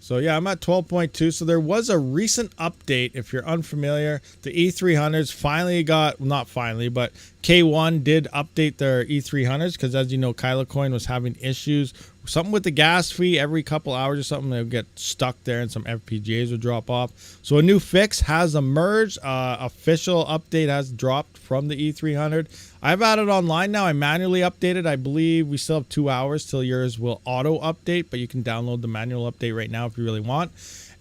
So yeah, I'm at 12.2. So there was a recent update. If you're unfamiliar, the E300s finally got, well, not finally, but K1 did update their E300s because, as you know, Kyla Coin was having issues. Something with the gas fee every couple hours or something, they would get stuck there and some FPGAs would drop off. So a new fix has emerged. Official update has dropped from the E300. I've had it online now. I manually updated. I believe we still have 2 hours till yours will auto update, but you can download the manual update right now if you really want.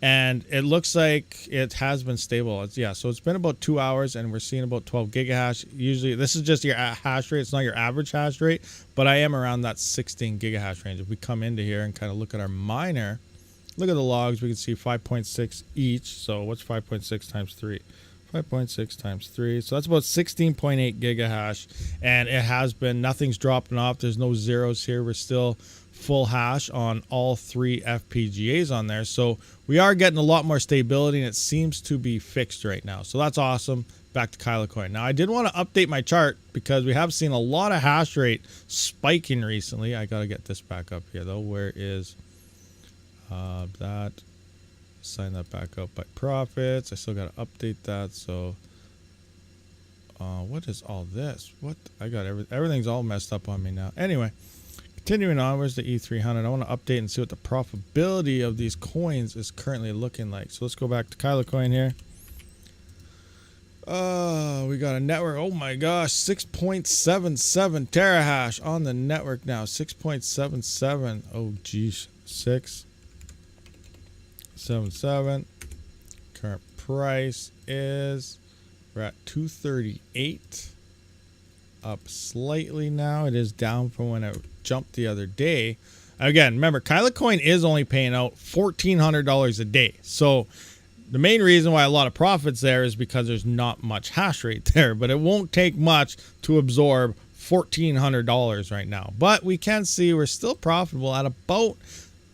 And it looks like it has been stable. So it's been about 2 hours and we're seeing about 12 gigahash. Usually this is just your hash rate. It's not your average hash rate, but I am around that 16 gigahash range. If we come into here and kind of look at our miner, look at the logs, we can see 5.6 each. So what's 5.6 times 3? 5.6 times 3. So that's about 16.8 gigahash. And it has been, nothing's dropping off. There's no zeros here. We're still full hash on all 3 FPGAs on there. So we are getting a lot more stability, and it seems to be fixed right now. So that's awesome. Back to Kylecoin. Now I did want to update my chart because we have seen a lot of hash rate spiking recently. I got to get this back up here though. Where is that? Sign that back up by profits. I still got to update that. So what is all this? What? I got everything's all messed up on me now. Anyway, continuing on, where's the E300? I want to update and see what the profitability of these coins is currently looking like. So let's go back to Kylecoin here. We got a network. Oh my gosh, 6.77 terahash on the network now. 6.77. Oh geez, 6.77. Current price is, we're at 238. Up slightly now. It is down from when it jumped the other day. Again, remember, Kylecoin is only paying out $1,400 a day. So the main reason why a lot of profits there is because there's not much hash rate there, but it won't take much to absorb $1,400 right now. But we can see we're still profitable at about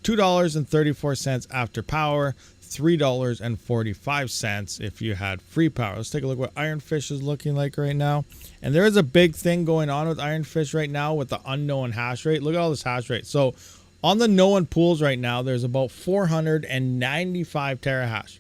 $2.34 after power, $3.45 if you had free power. Let's take a look what Ironfish is looking like right now. And there is a big thing going on with Ironfish right now with the unknown hash rate. Look at all this hash rate. So on the known pools right now, there's about 495 terahash.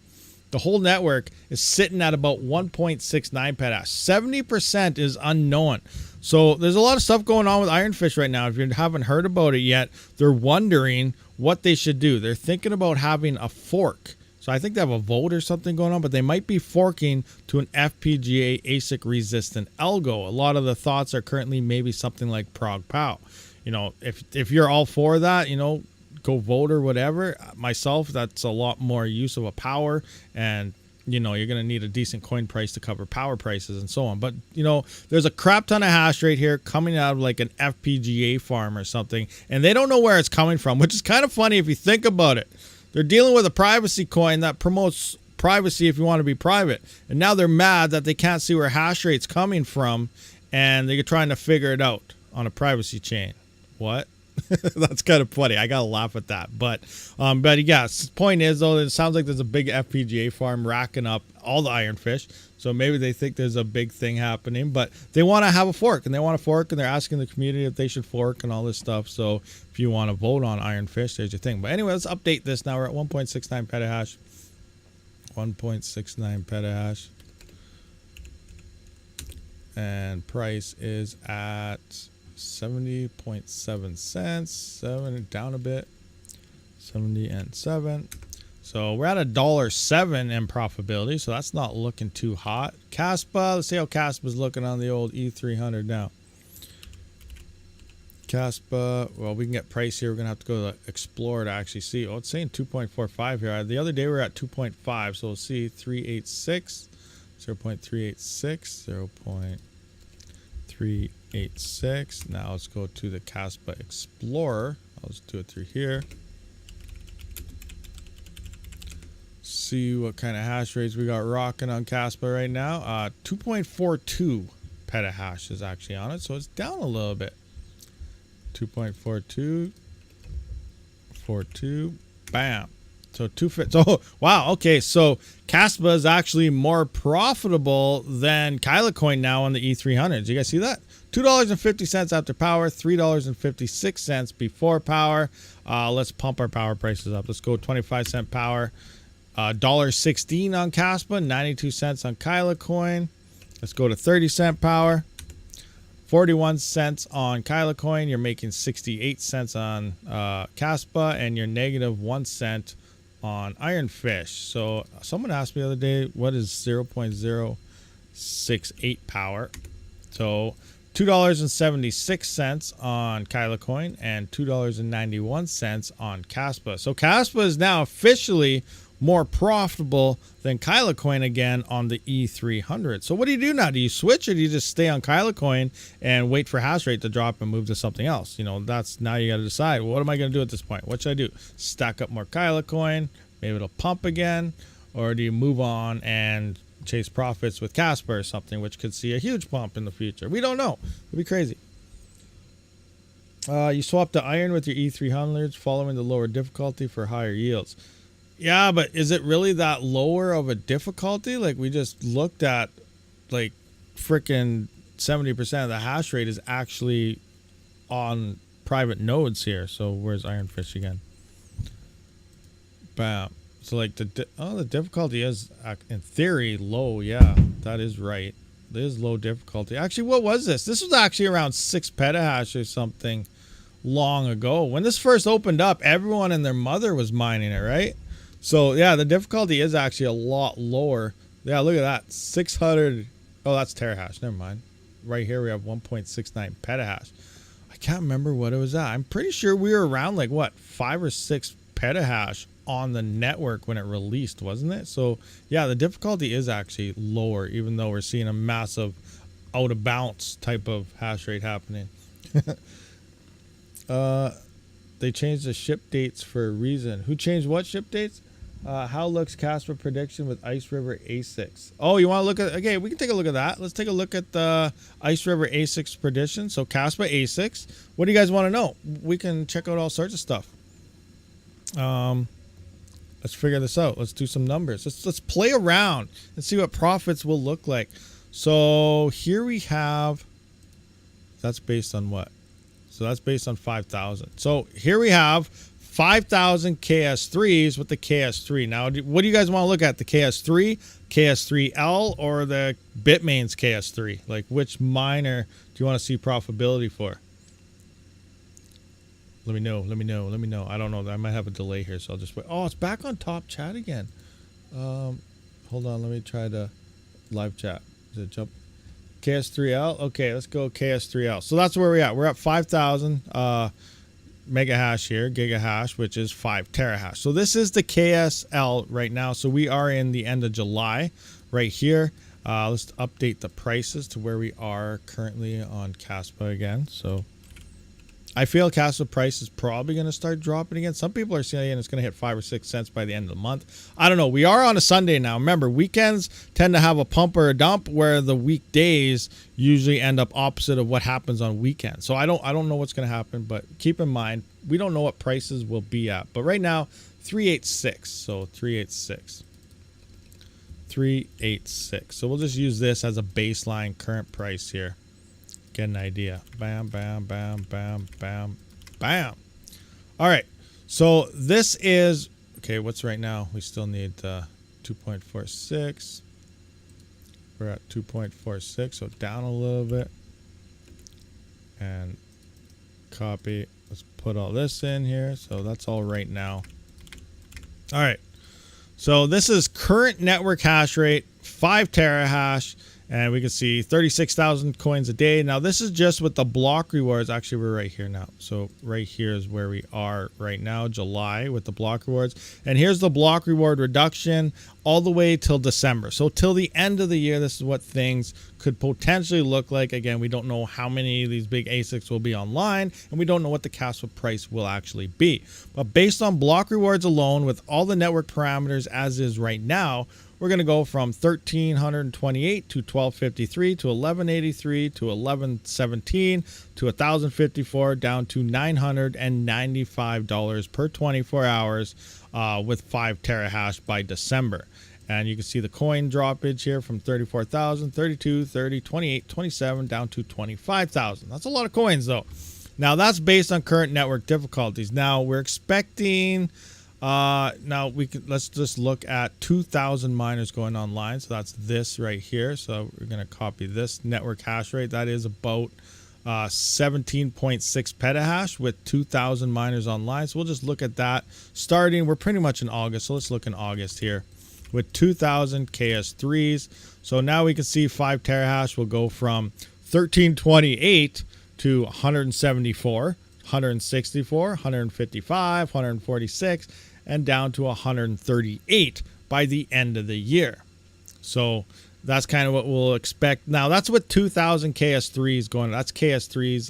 The whole network is sitting at about 1.69 petahash. 70% is unknown. So there's a lot of stuff going on with Ironfish right now. If you haven't heard about it yet, they're wondering what they should do. They're thinking about having a fork. So I think they have a vote or something going on, but they might be forking to an FPGA ASIC resistant algo. A lot of the thoughts are currently maybe something like ProgPow. You know, if you're all for that, you know, go vote or whatever. Myself, that's a lot more use of a power, and you know, you're going to need a decent coin price to cover power prices and so on. But you know, there's a crap ton of hash rate here coming out of like an FPGA farm or something, and they don't know where it's coming from, which is kind of funny if you think about it. They're dealing with a privacy coin that promotes privacy if you want to be private, and now they're mad that they can't see where hash rate's coming from, and they're trying to figure it out on a privacy chain. What? That's kind of funny. I gotta laugh at that. But yeah, point is though, it sounds like there's a big FPGA farm racking up all the Ironfish. So maybe they think there's a big thing happening, but they want to have a fork, and they want to fork, and they're asking the community if they should fork and all this stuff. So if you want to vote on Ironfish, there's your thing. But anyway, let's update this now. We're at 1.69 petahash. 1.69 petahash. And price is at 70.7 cents, 7 down a bit, 70.7. So we're at $1.07 in profitability, so that's not looking too hot. KASPA, let's see how KASPA is looking on the old E300 now. KASPA, well, we can get price here. We're gonna have to go to Explorer to actually see. Oh, it's saying 2.45 here. The other day we were at 2.5, so we'll see 386, 0.386, 0.386. Now let's go to the KASPA Explorer. I'll just do it through here. See what kind of hash rates we got rocking on KASPA right now. 2.42 petahash is actually on it, so it's down a little bit. 2.42, 42, bam. So so wow, okay, so KASPA is actually more profitable than Kylecoin now on the E300s. You guys see that? $2.50 after power, $3.56 before power. Let's pump our power prices up. Let's go 25-cent power. $1.16 on KASPA, 92 cents on Kylecoin. Let's go to 30-cent power. 41 cents on Kylecoin. You're making 68 cents on KASPA, and you're negative 1 cent on Ironfish. So someone asked me the other day, what is 0.068 power? So $2.76 on Kylecoin and $2.91 on KASPA. So KASPA is now officially more profitable than Kylecoin again on the E300. So what do you do now? Do you switch, or do you just stay on Kylecoin and wait for hash rate to drop and move to something else? You know, that's now you got to decide, what am I going to do at this point? What should I do? Stack up more Kylecoin, maybe it'll pump again, or do you move on and chase profits with KASPA or something, which could see a huge bump in the future. We don't know. It'd be crazy. You swap the iron with your E300s following the lower difficulty for higher yields. Yeah, but is it really that lower of a difficulty? Like, we just looked at, like, freaking 70% of the hash rate is actually on private nodes here. So where's Ironfish again? Bam. So like the difficulty is in theory low. Yeah, that is right. It is low difficulty. Actually, what was this? This was actually around 6 petahash or something long ago. When this first opened up, everyone and their mother was mining it, right? So yeah, the difficulty is actually a lot lower. Yeah, look at that. 600. Oh, that's terahash. Never mind. Right here we have 1.69 petahash. I can't remember what it was at. I'm pretty sure we were around like what, 5 or 6 petahash on the network when it released, wasn't it? So yeah, the difficulty is actually lower, even though we're seeing a massive out of bounds type of hash rate happening. They changed the ship dates for a reason. Who changed what ship dates? How looks KASPA prediction with Ice River ASICs? Oh, you want to look at, okay, we can take a look at that. Let's take a look at the Ice River ASICs prediction. So KASPA ASICs, what do you guys want to know? We can check out all sorts of stuff. Let's figure this out. Let's do some numbers. Let's play around and see what profits will look like. So here we have, that's based on what? So that's based on 5,000. So here we have 5,000 KS3s with the KS3. Now, what do you guys want to look at? The KS3, KS3L, or the Bitmain's KS3? Like, which miner do you want to see profitability for? Let me know. Let me know. Let me know. I don't know. I might have a delay here, so I'll just wait. Oh, it's back on top chat again. Hold on. Let me try to live chat. Is it jump? KS3L. Okay, let's go KS3L. So that's where we're at. We're at 5,000 mega hash here, giga hash, which is 5 terahash. So this is the KSL right now. So we are in the end of July right here. Let's update the prices to where we are currently on KASPA again. So I feel KASPA price is probably going to start dropping again. Some people are saying it's going to hit 5 or 6 cents by the end of the month. I don't know. We are on a Sunday now. Remember, weekends tend to have a pump or a dump, where the weekdays usually end up opposite of what happens on weekends. So I don't know what's going to happen, but keep in mind, we don't know what prices will be at. But right now, 386. So 386. 386. So we'll just use this as a baseline current price here. Get an idea. Bam, bam, bam, bam, bam, bam. All right. So this is, okay, what's right now? We still need 2.46. We're at 2.46, so down a little bit. And copy. Let's put all this in here. So that's all right now. All right. So this is current network hash rate, 5 terahash. And we can see 36,000 coins a day. Now, this is just with the block rewards. Actually, we're right here now. So right here is where we are right now, July, with the block rewards. And here's the block reward reduction all the way till December. So till the end of the year, this is what things could potentially look like. Again, we don't know how many of these big ASICs will be online, and we don't know what the KASPA price will actually be. But based on block rewards alone, with all the network parameters as is right now, we're going to go from 1,328 to 1,253 to 1,183 to 1,117 to 1,054 down to $995 per 24 hours with 5 terahash by December. And you can see the coin droppage here from 34,000, 32, 30, 28, 27 down to 25,000. That's a lot of coins though. Now that's based on current network difficulties. Now we're expecting let's just look at 2,000 miners going online. So that's this right here. So we're going to copy this network hash rate. That is about 17.6 petahash with 2,000 miners online. So we'll just look at that starting. We're pretty much in August. So let's look in August here with 2,000 KS3s. So now we can see 5 terahash will go from 1,328 to 174, 164, 155, 146, and down to 138 by the end of the year. So that's kind of what we'll expect. Now that's with 2,000 KS3s going. That's KS3s,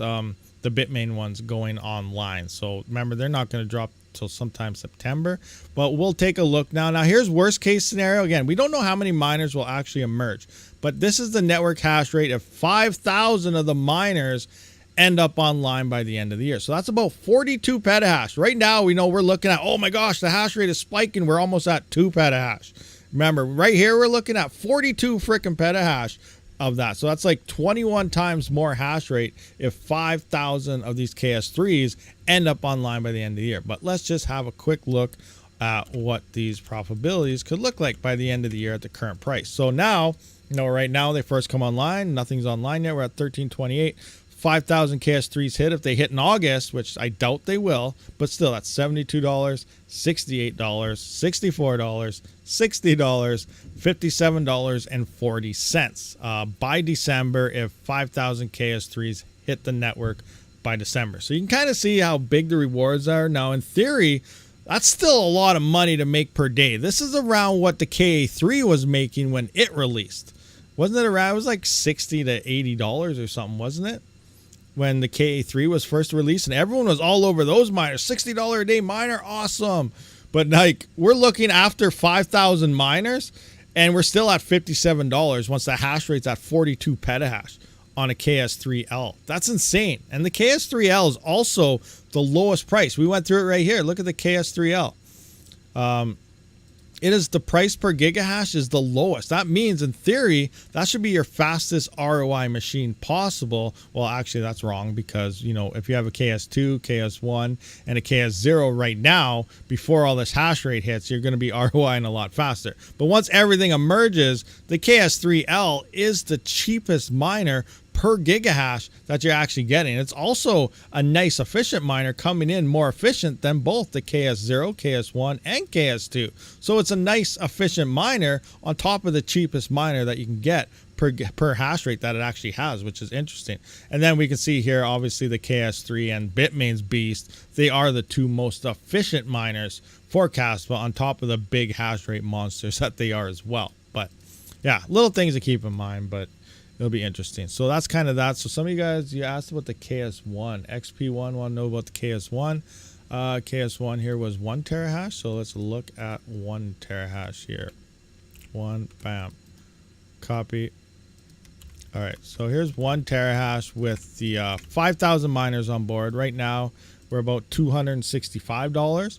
the Bitmain ones going online. So remember, they're not going to drop till sometime September, but we'll take a look now. Now here's worst case scenario. Again, we don't know how many miners will actually emerge, but this is the network hash rate if 5,000 of the miners end up online by the end of the year. So that's about 42 petahash. Right now, we know we're looking at, oh my gosh, the hash rate is spiking. We're almost at 2 petahash. Remember, right here, we're looking at 42 freaking petahash of that. So that's like 21 times more hash rate if 5,000 of these KS3s end up online by the end of the year. But let's just have a quick look at what these profitabilities could look like by the end of the year at the current price. So now, right now they first come online. Nothing's online yet. We're at 1328. 5,000 KS3s hit. If they hit in August, which I doubt they will, but still, that's $72, $68, $64, $60, $57.40 by December if 5,000 KS3s hit the network by December. So you can kind of see how big the rewards are. Now, in theory, that's still a lot of money to make per day. This is around what the KA3 was making when it released. Wasn't it around? It was like $60 to $80 or something, wasn't it? When the KA3 was first released, and everyone was all over those miners. $60 a day miner, awesome. But like, we're looking after 5,000 miners, and we're still at $57 once the hash rate's at 42 petahash on a KS3L. That's insane. And the KS3L is also the lowest price. We went through it right here. Look at the KS3L. It is the price per gigahash is the lowest. That means, in theory, that should be your fastest ROI machine possible. Well, actually, that's wrong because, if you have a KS2, KS1, and a KS0 right now, before all this hash rate hits, you're going to be ROIing a lot faster. But once everything emerges, the KS3L is the cheapest miner per gigahash that you're actually getting. It's also a nice efficient miner coming in more efficient than both the KS0, KS1, and KS2. So it's a nice efficient miner on top of the cheapest miner that you can get per hash rate that it actually has, which is interesting. And then we can see here, obviously, the KS3 and Bitmain's Beast. They are the two most efficient miners for KASPA on top of the big hash rate monsters that they are as well. But yeah, little things to keep in mind, but it'll be interesting. So that's kind of that. So some of you guys, you asked about the KS1. XP1 want to know about the KS1. KS1 here was 1 terahash. So let's look at 1 terahash here. Bam. Copy. All right. So here's 1 terahash with the 5,000 miners on board. Right now, we're about $265.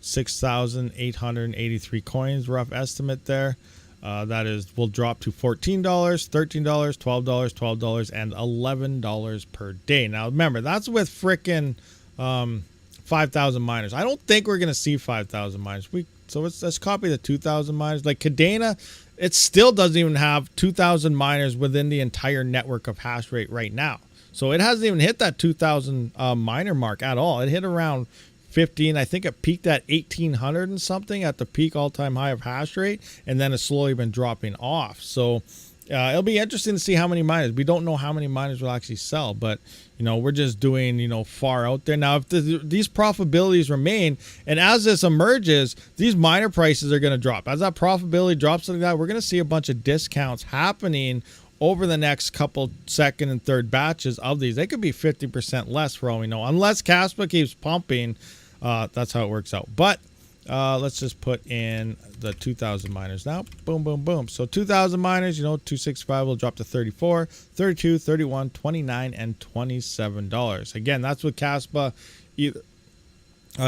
6,883 coins, rough estimate there. That is, will drop to $14, $13, $12, $12, and $11 per day. Now, remember, that's with frickin' 5,000 miners. I don't think we're going to see 5,000 miners. So let's copy the 2,000 miners. Like Cadena, it still doesn't even have 2,000 miners within the entire network of hash rate right now. So it hasn't even hit that 2,000 miner mark at all. It hit around 15. I think it peaked at 1,800 and something at the peak all-time high of hash rate, and then it's slowly been dropping off. So it'll be interesting to see how many miners. We don't know how many miners will actually sell, but we're just doing far out there. Now, if these profitabilities remain, and as this emerges, these miner prices are going to drop. As that profitability drops like that, we're going to see a bunch of discounts happening over the next couple second and third batches of these. They could be 50% less for all we know, unless KASPA keeps pumping. That's how it works out. But let's just put in the 2,000 miners now. Boom, boom, boom. So 2,000 miners, 265 will drop to 34, 32, 31, 29, and $27. Again, that's with KASPA either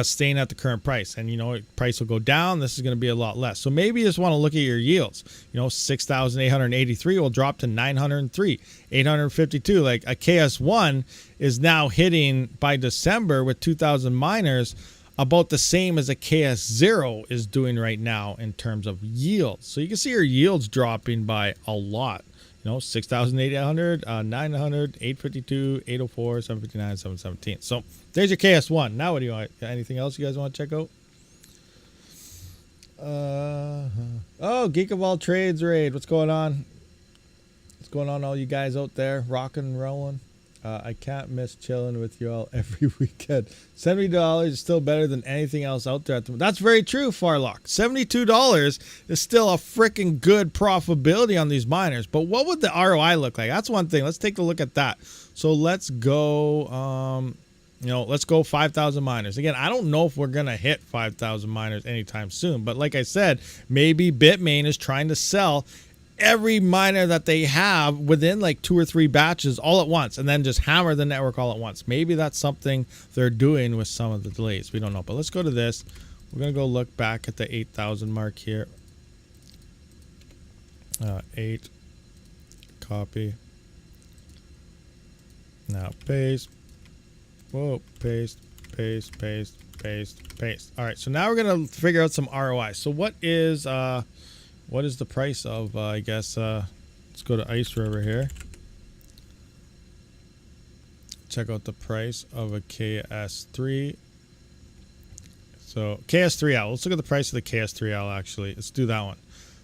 staying at the current price, and price will go down. This is going to be a lot less. So maybe you just want to look at your yields. 6,883 will drop to 903, 852. Like a KS1 is now hitting by December with 2,000 miners about the same as a KS0 is doing right now in terms of yields. So you can see your yields dropping by a lot. 6,800, 900, 852, 804, 759, 717. So there's your KS1. Now what do you want? Anything else you guys want to check out? Oh, Geek of All Trades raid. What's going on? What's going on, all you guys out there? Rocking and rolling. I can't miss chilling with you all every weekend. $70 is still better than anything else out there. That's very true, Farlock. $72 is still a freaking good profitability on these miners. But what would the ROI look like? That's one thing. Let's take a look at that. So let's go. You know, let's go 5,000 miners. Again, I don't know if we're going to hit 5,000 miners anytime soon. But like I said, maybe Bitmain is trying to sell every miner that they have within like 2 or 3 batches all at once and then just hammer the network all at once. Maybe that's something they're doing with some of the delays. We don't know. But let's go to this. We're going to go look back at the 8,000 mark here. 8. Copy. Now paste. Whoa, paste, paste, paste, paste, paste. All right, so now we're gonna figure out some ROI. So what is the price of I guess let's go to Ice River here. Check out the price of a KS3. So KS3L. Let's look at the price of the KS3L actually. Let's do that one.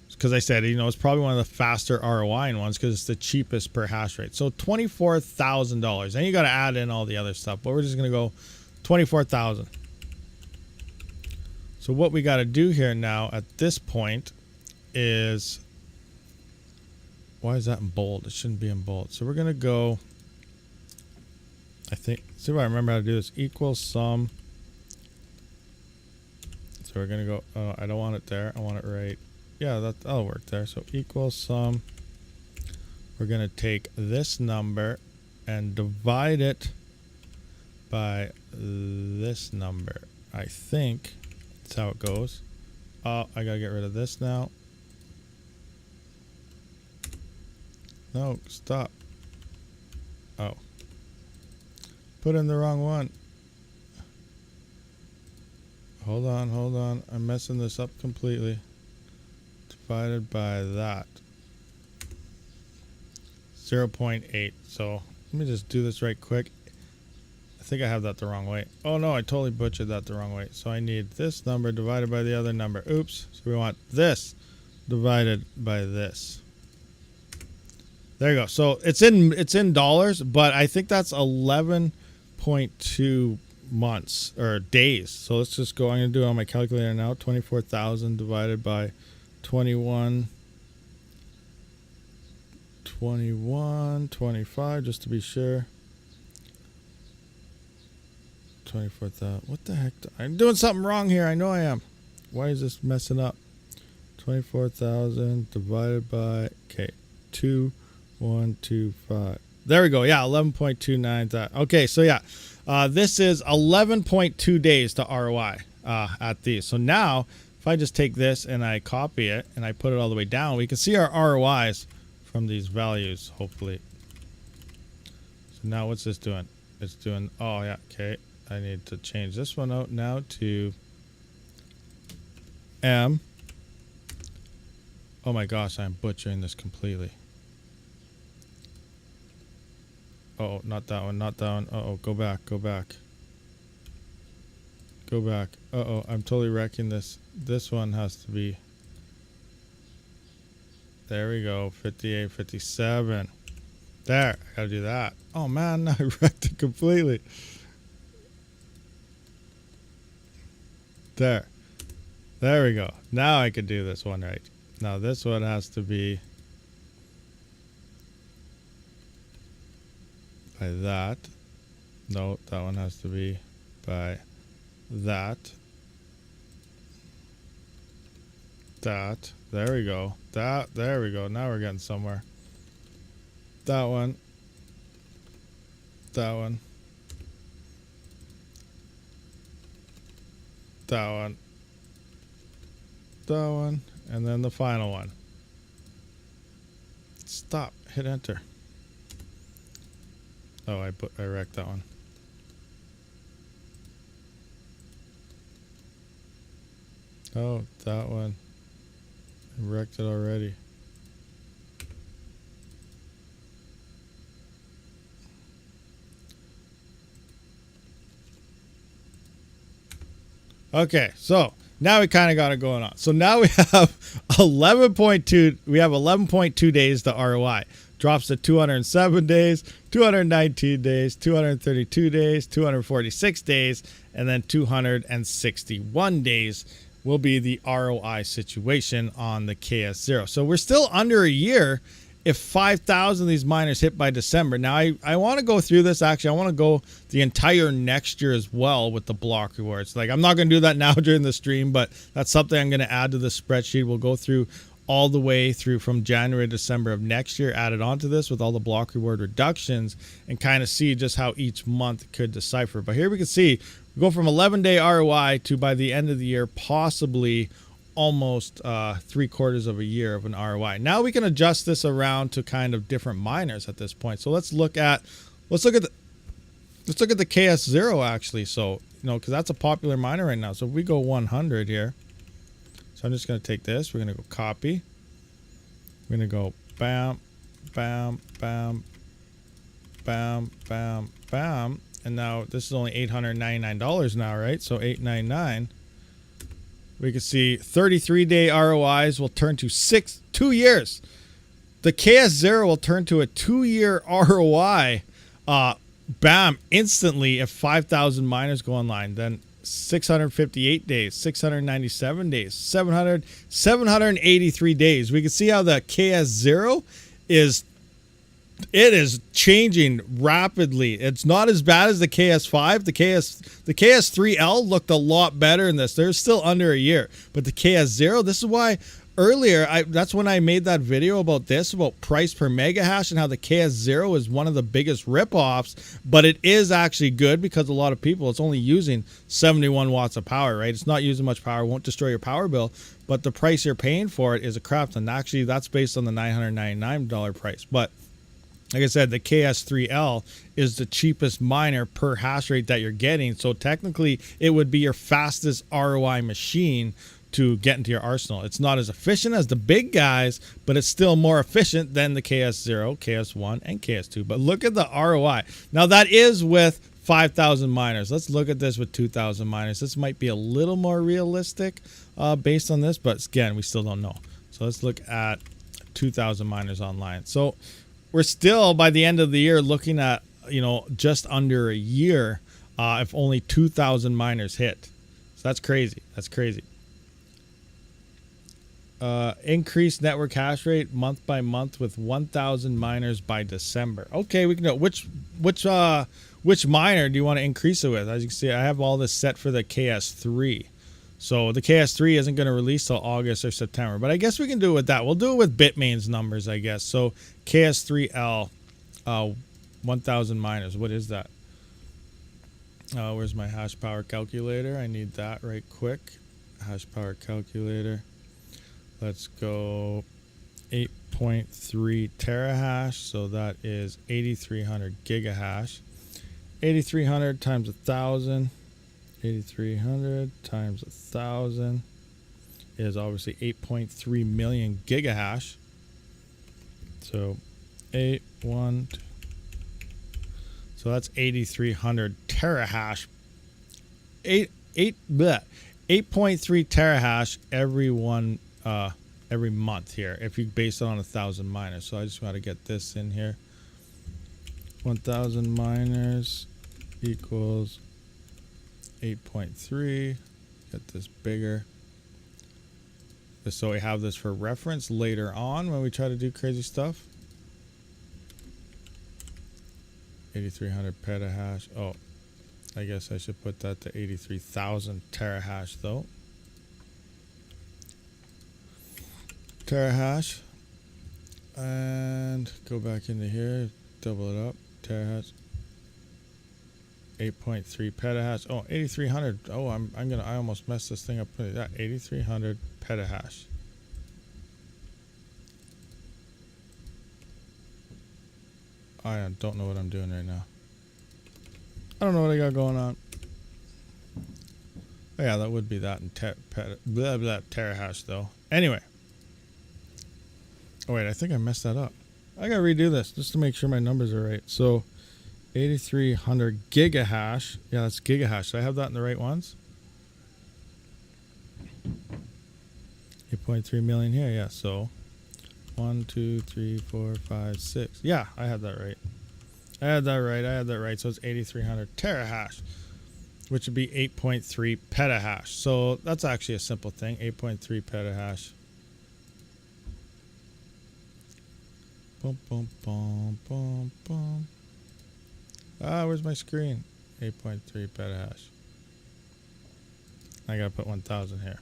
Because I said, you know, it's probably one of the faster ROI ones because it's the cheapest per hash rate. So $24,000. Then you got to add in all the other stuff. But we're just going to go 24,000. So what we got to do here now at this point is, why is that in bold? It shouldn't be in bold. So we're going to go, I think, see if I remember how to do this. Equal sum. So we're going to go, oh, I don't want it there. I want it right. Yeah, that'll work there. So equal sum. We're going to take this number and divide it by this number. I think that's how it goes. Oh, I got to get rid of this now. No, stop. Oh. Put in the wrong one. Hold on, hold on. I'm messing this up completely. Divided by that 0.8. So let me just do this right quick. I think I have that the wrong way. Oh no, I totally butchered that the wrong way. So I need this number divided by the other number. Oops. So we want this divided by this. There you go. So it's in dollars, but I think that's 11.2 months or days. So let's just go. I'm gonna do it on my calculator now. 24,000 divided by 21, 25, just to be sure. 24,000. What the heck? I'm doing something wrong here. I know I am. Why is this messing up? 24,000 divided by, okay, 2125. There we go. Yeah, 11.29. Okay, so yeah, this is 11.2 days to ROI at these. So now, if I just take this and I copy it and I put it all the way down, we can see our ROIs from these values, hopefully. So now what's this doing? It's doing, oh yeah, okay. I need to change this one out now to M. Oh my gosh, I'm butchering this completely. Oh, not that one, not that one. Uh-oh, go back, go back. Go back. Uh-oh, I'm totally wrecking this. This one has to be, there we go, 58, 57. There, I gotta do that. Oh man, I wrecked it completely. There. There we go. Now I can do this one right. Now this one has to be by that. No, that one has to be by that. That. There we go. That. There we go. Now we're getting somewhere. That one. That one. That one. That one. And then the final one. Stop. Hit enter. Oh, I wrecked that one. Oh, that one. I wrecked it already. Okay, so now we kind of got it going on. So now we have 11.2. We have 11.2 days to ROI. Drops to 207 days, 219 days, 232 days, 246 days, and then 261 days will be the ROI situation on the KS0. So we're still under a year if 5,000 of these miners hit by December. Now, I want to go through this. Actually, I want to go the entire next year as well with the block rewards. Like, I'm not going to do that now during the stream, but that's something I'm going to add to the spreadsheet. We'll go through all the way through from January to December of next year, added onto this with all the block reward reductions, and kind of see just how each month could decipher. But here we can see we go from 11-day ROI to, by the end of the year, possibly almost 3/4 of a year of an ROI. Now we can adjust this around to kind of different miners at this point. So let's look at the KS0 actually. So, you know, because that's a popular miner right now. So if we go 100 here, so I'm just going to take this. We're going to go copy. We're going to go bam, bam, bam, bam, bam, bam. And now this is only $899 now, right? So 899. We can see 33-day ROIs will turn to 2 years. The KS0 will turn to a 2-year ROI. Bam, instantly if 5,000 miners go online. Then 658 days, 697 days, 783 days. We can see how the KS0 is changing rapidly. It's not as bad as the KS5. The KS3L looked a lot better in this. They're still under a year. But the KS0, this is why earlier, that's when I made that video about this, about price per mega hash and how the KS0 is one of the biggest ripoffs. But it is actually good because a lot of people, it's only using 71 watts of power, right? It's not using much power, won't destroy your power bill. But the price you're paying for it is a crap ton. Actually, that's based on the $999 price. But like I said, the KS3L is the cheapest miner per hash rate that you're getting. So technically, it would be your fastest ROI machine to get into your arsenal. It's not as efficient as the big guys, but it's still more efficient than the KS0, KS1, and KS2. But look at the ROI. Now, that is with 5,000 miners. Let's look at this with 2,000 miners. This might be a little more realistic based on this, but again, we still don't know. So let's look at 2,000 miners online. So we're still, by the end of the year, looking at, you know, just under a year if only 2,000 miners hit. So that's crazy. That's crazy. Increased network hash rate month by month with 1,000 miners by December. Okay, we can know which miner do you want to increase it with? As you can see, I have all this set for the KS3. So the KS3 isn't going to release till August or September, but I guess we can do it with that. We'll do it with Bitmain's numbers, I guess. So KS3L, 1,000 miners. What is that? Where's my hash power calculator? I need that right quick. Hash power calculator. Let's go 8.3 terahash. So that is 8,300 gigahash. 8,300 times 1,000. 8,300 times 1,000 is obviously 8.3 million gigahash. So 8.3 so that's 8,300 terahash. 8.3 terahash every month here if you base it on 1,000 miners. So I just want to get this in here. 1,000 miners equals 8.3. Get this bigger, just so we have this for reference later on when we try to do crazy stuff. 8,300 petahash. Oh, I guess I should put that to 83,000 terahash though. Terahash, and go back into here, double it up. Terahash. 8.3 petahash. Oh, 8,300. Oh, I almost messed this thing up. Put that 8,300 petahash. I don't know what I'm doing right now. I don't know what I got going on. Oh, yeah, that would be that in terahash though. Anyway. Oh wait, I think I messed that up. I gotta redo this just to make sure my numbers are right. So 8,300 gigahash. Yeah, that's gigahash. Did I have that in the right ones? 8.3 million here. Yeah, so 1, 2, 3, 4, 5, 6. Yeah, I had that right. I had that right. So it's 8,300 terahash, which would be 8.3 petahash. So that's actually a simple thing. 8.3 petahash. Boom, boom, boom, boom, boom. Ah, where's my screen? 8.3 petahash. I gotta put 1000 here.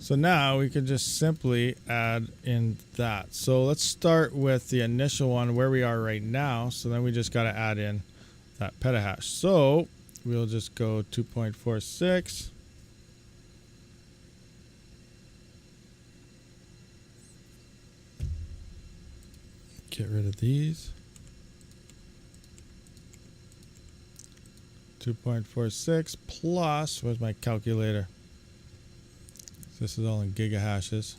So now we can just simply add in that. So let's start with the initial one where we are right now. So then we just got to add in that petahash. So we'll just go 2.46. Get rid of these. 2.46 plus, where's my calculator? This is all in gigahashes.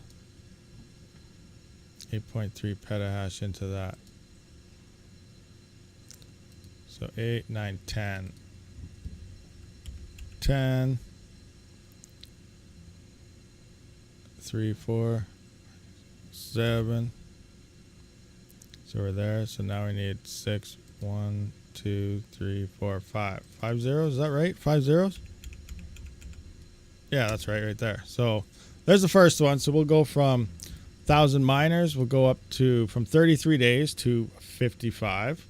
8.3 petahash into that. So 8, 9, 10. 10. 3, 4, 7. So we're there. So now we need 6, 1, 2, 3, 4, 5. 5 zeros, is that right? 5 zeros? Yeah, that's right there. So there's the first one. So we'll go from 1,000 miners. We'll go up to from 33 days to 55.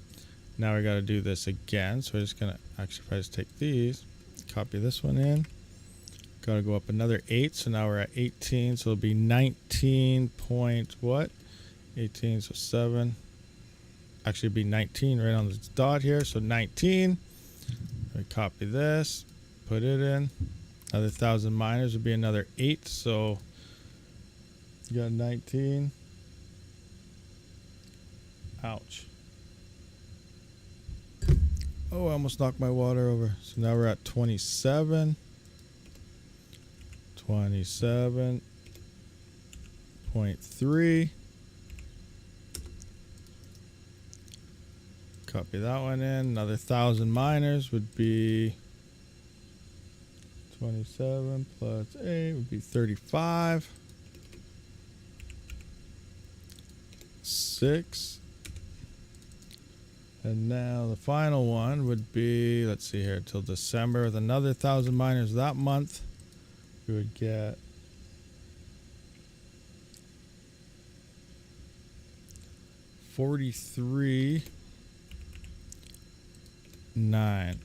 Now we got to do this again. So we're just going to actually, if I just take these, copy this one in. Got to go up another 8. So now we're at 18. So it'll be 19 point what? 18, so 7. Actually, it'd be 19 right on this dot here. So 19. We copy this, put it in. Another 1,000 miners would be another 8. So you got 19. Ouch. Oh, I almost knocked my water over. So now we're at 27. 27.3. Copy that one in. Another 1,000 miners would be 27 plus 8 would be 35. 6. And now the final one would be, let's see here, till December with another 1,000 miners that month. We would get 43.9.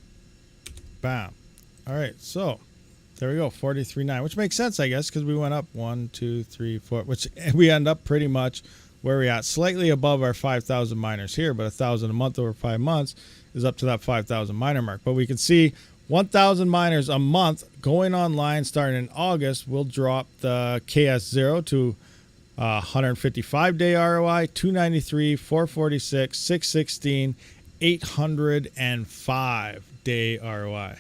Bam. All right, so there we go, 43.9, which makes sense, I guess, because we went up 1, 2, 3, 4, which we end up pretty much where we at, slightly above our 5,000 miners here, but 1,000 a month over 5 months is up to that 5,000 miner mark. But we can see 1,000 miners a month going online starting in August will drop the KS0 to 155-day ROI, 293, 446, 616, 805-day ROI.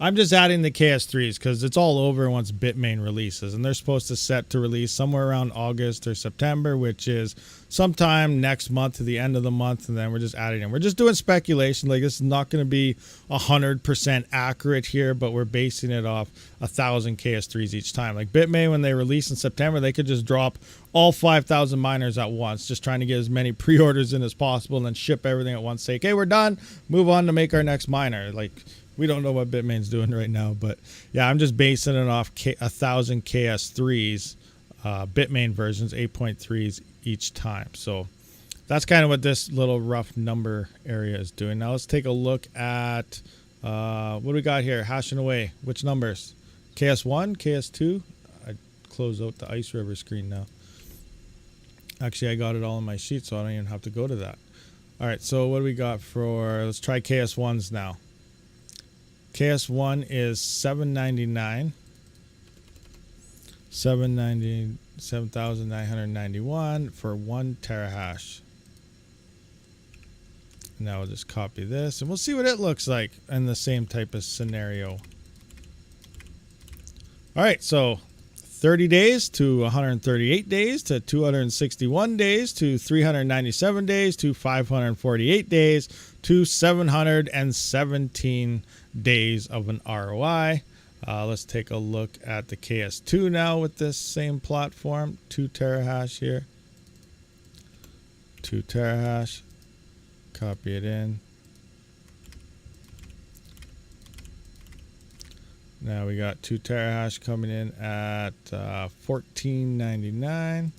I'm just adding the KS3s because it's all over once Bitmain releases, and they're supposed to set to release somewhere around August or September, which is sometime next month to the end of the month, and then we're just adding in. We're just doing speculation. Like, this is not going to be 100% accurate here, but we're basing it off 1,000 KS3s each time. Like Bitmain, when they release in September, they could just drop all 5,000 miners at once, just trying to get as many pre-orders in as possible and then ship everything at once. Say, okay, we're done. Move on to make our next miner. Like, we don't know what Bitmain's doing right now, but yeah, I'm just basing it off 1,000 KS3s, Bitmain versions, 8.3s each time. So that's kind of what this little rough number area is doing. Now let's take a look at what do we got here, hashing away. Which numbers? KS1, KS2. I close out the Ice River screen now. Actually, I got it all in my sheet, so I don't even have to go to that. All right, so what do we got for, let's try KS1s now. KS1 is $799, 7,991 for 1 terahash. Now we'll just copy this and we'll see what it looks like in the same type of scenario. All right, so 30 days to 138 days to 261 days to 397 days to 548 days to 717 days of an ROI. Let's take a look at the KS2 now with this same platform. 2 terahash here. 2 terahash. Copy it in. Now we got 2 terahash coming in at $14.99.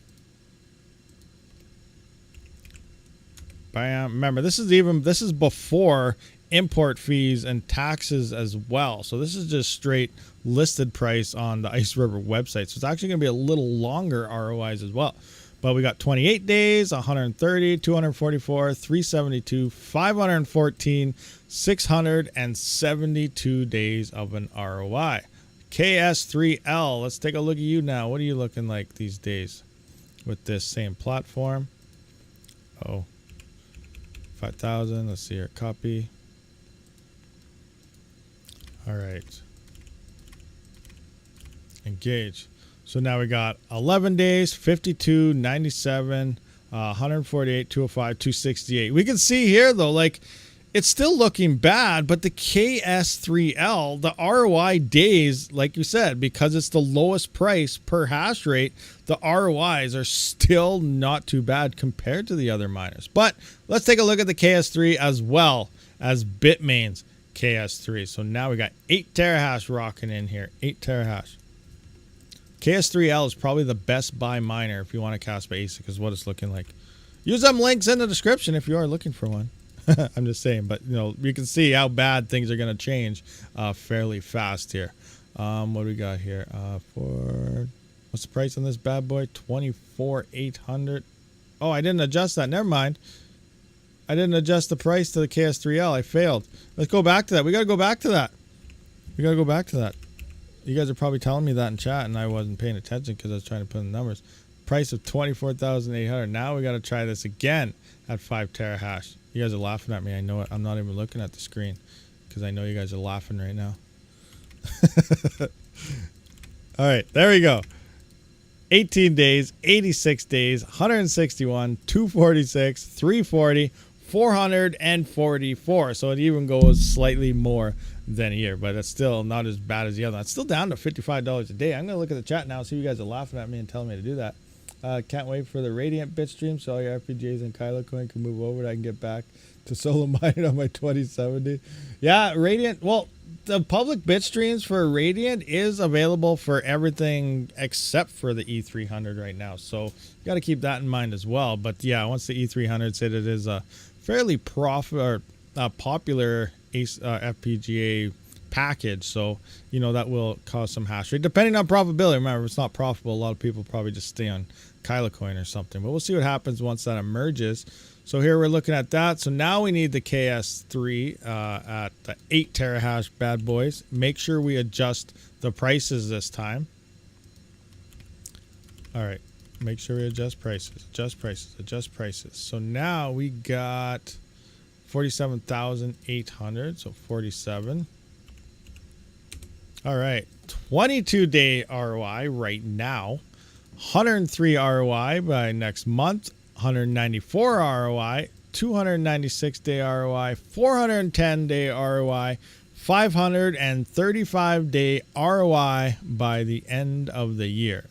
Bam. Remember, this is before import fees and taxes as well. So this is just straight listed price on the Ice River website. So it's actually going to be a little longer ROIs as well. But we got 28 days, 130, 244, 372, 514, 672 days of an ROI. KS3L, let's take a look at you now. What are you looking like these days with this same platform? Oh, 5,000. Let's see your copy. All right. Engage. So now we got 11 days, 52, 97, 148, 205, 268. We can see here, though, like, it's still looking bad, but the KS3L, the ROI days, like you said, because it's the lowest price per hash rate, the ROIs are still not too bad compared to the other miners. But let's take a look at the KS3 as well as Bitmain's KS3. So now we got 8 terahash rocking in here, 8 terahash. KS3L is probably the best buy miner if you want a KASPA ASIC, is what it's looking like. Use them links in the description if you are looking for one. I'm just saying, but you know, you can see how bad things are going to change fairly fast here. What do we got here? For what's the price on this bad boy? 24,800. Oh, I didn't adjust that. Never mind. I didn't adjust the price to the KS3L. I failed. Let's go back to that. We got to go back to that. We got to go back to that. You guys are probably telling me that in chat, and I wasn't paying attention because I was trying to put in the numbers. Price of 24,800. Now we got to try this again at 5 terahash. You guys are laughing at me. I know it. I'm not even looking at the screen because I know you guys are laughing right now. All right, there we go. 18 days, 86 days, 161, 246, 340, 444. So it even goes slightly more than a year, but it's still not as bad as the other. It's still down to $55 a day. I'm going to look at the chat now, see you guys are laughing at me and telling me to do that. Can't wait for the Radiant bit stream so all your FPGAs and Kylo coin can move over. I can get back to solo mining on my 2070. Yeah, Radiant. Well, the public bit streams for Radiant is available for everything except for the E300 right now. So you got to keep that in mind as well. But yeah, once the E300 said it is a fairly popular FPGA package, so you know that will cause some hash rate depending on profitability. Remember, if it's not profitable, a lot of people probably just stay on Kylo coin or something, but we'll see what happens once that emerges. So here we're looking at that. So now we need the KS3 at the 8 terahash bad boys. Make sure we adjust the prices this time. All right, make sure we adjust prices, adjust prices. So now we got 47,800, so 47. All right, 22-day ROI right now, 103 ROI by next month, 194 ROI, 296-day ROI, 410-day ROI, 535-day ROI by the end of the year.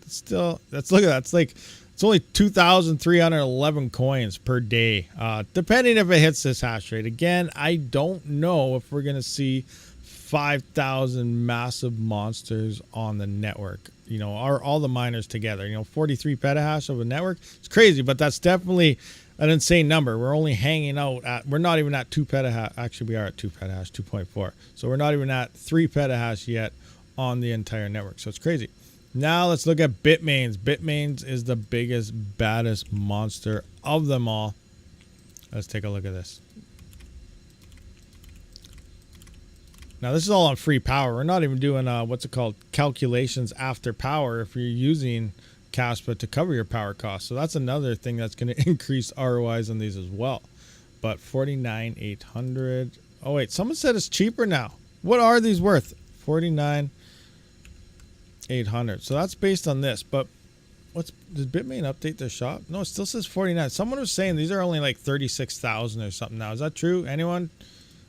Still, let's look at that. It's like it's only 2,311 coins per day, depending if it hits this hash rate. Again, I don't know if we're gonna see 5,000 massive monsters on the network. You know, all the miners together. You know, 43 petahash of a network. It's crazy, but that's definitely an insane number. We're only hanging out at. We're not even at 2 petahash. Actually, we are at 2 petahash, 2.4. So we're not even at 3 petahash yet on the entire network. So it's crazy. Now let's look at Bitmains. Bitmains is the biggest, baddest monster of them all. Let's take a look at this. Now this is all on free power. We're not even doing what's it called, calculations after power if you're using KASPA to cover your power costs. So that's another thing that's going to increase ROIs on these as well. But 49,800. Oh wait, someone said it's cheaper now. What are these worth? 49,800. So that's based on this. But did Bitmain update their shop? No, it still says 49. Someone was saying these are only like 36,000 or something now. Is that true? Anyone?